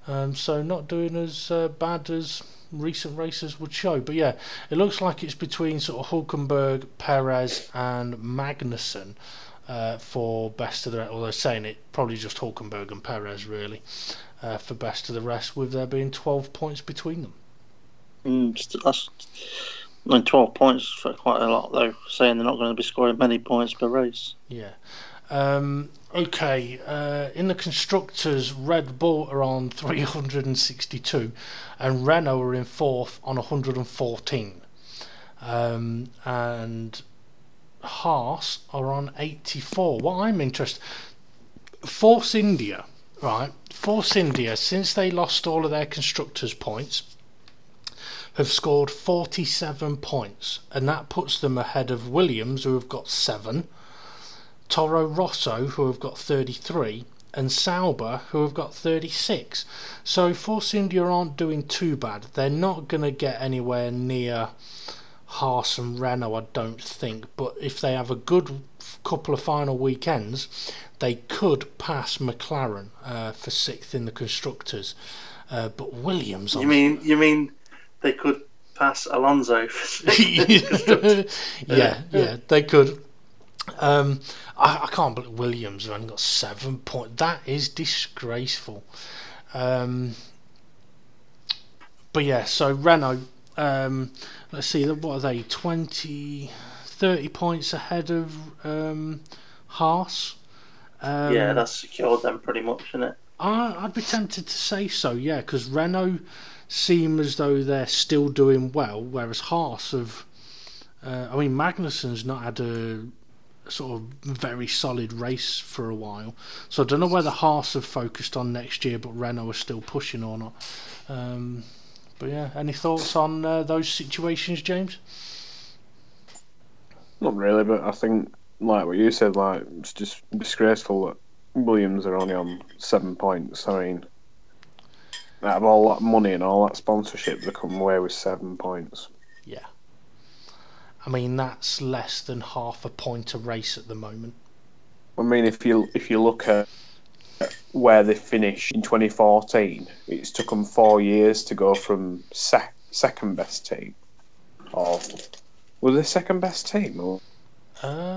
So not doing as bad as recent races would show. But yeah, it looks like it's between sort of Hulkenberg, Perez and Magnussen for best of the rest. Although saying it, probably just Hulkenberg and Perez really for best of the rest, with there being 12 points between them. That's 12 points for quite a lot, though, saying they're not going to be scoring many points per race. Yeah. Okay, in the constructors, Red Bull are on 362 and Renault are in fourth on 114, and Haas are on 84. What I'm interested, Force India, right? Force India, since they lost all of their constructors' points, have scored 47 points, and that puts them ahead of Williams, who have got 7, Toro Rosso, who have got 33, and Sauber, who have got 36. So Force India aren't doing too bad. They're not going to get anywhere near Haas and Renault, I don't think, but if they have a good couple of final weekends, they could pass McLaren for 6th in the constructors. But Williams, you mean they could pass Alonso for 6th? yeah, they could. I can't believe Williams have only got 7 points. That is disgraceful. But yeah, so Renault, let's see, what are they, 30 points ahead of Haas? Yeah, that's secured them pretty much, isn't it? I'd be tempted to say so, yeah, because Renault seem as though they're still doing well, whereas Haas have... Magnussen's not had a sort of very solid race for a while, so I don't know whether Haas have focused on next year, but Renault are still pushing or not. But yeah, any thoughts on those situations, James? Not really, but I think, like what you said, like it's just disgraceful that Williams are only on 7 points. I mean, out of all that money and all that sponsorship, they come away with 7 points. Yeah. I mean, that's less than half a point a race at the moment. I mean, if you look at where they finished in 2014, it's took them 4 years to go from second best team. Or was they second best team? Or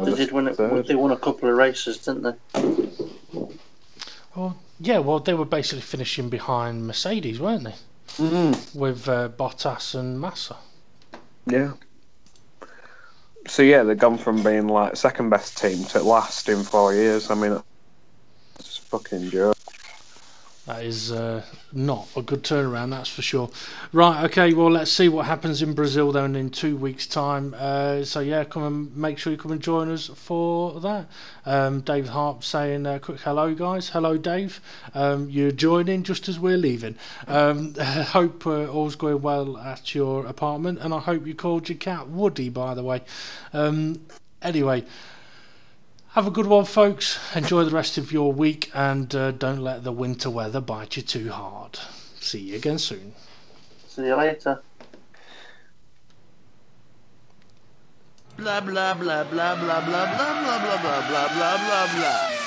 they did win it. They won a couple of races, didn't they? Well, yeah. Well, they were basically finishing behind Mercedes, weren't they? With Bottas and Massa. Yeah. So yeah, they've gone from being like second best team to last in 4 years. I mean, that's just fucking joke. That is not a good turnaround, that's for sure. Right, okay, well, let's see what happens in Brazil then in 2 weeks' time. So yeah, come and make sure you come and join us for that. Dave Harp saying quick hello, guys. Hello, Dave. You're joining just as we're leaving. I hope all's going well at your apartment, and I hope you called your cat Woody, by the way. Anyway, have a good one, folks. Enjoy the rest of your week, and don't let the winter weather bite you too hard. See you again soon. See you later. Blah blah blah blah blah blah blah blah blah blah blah blah blah blah.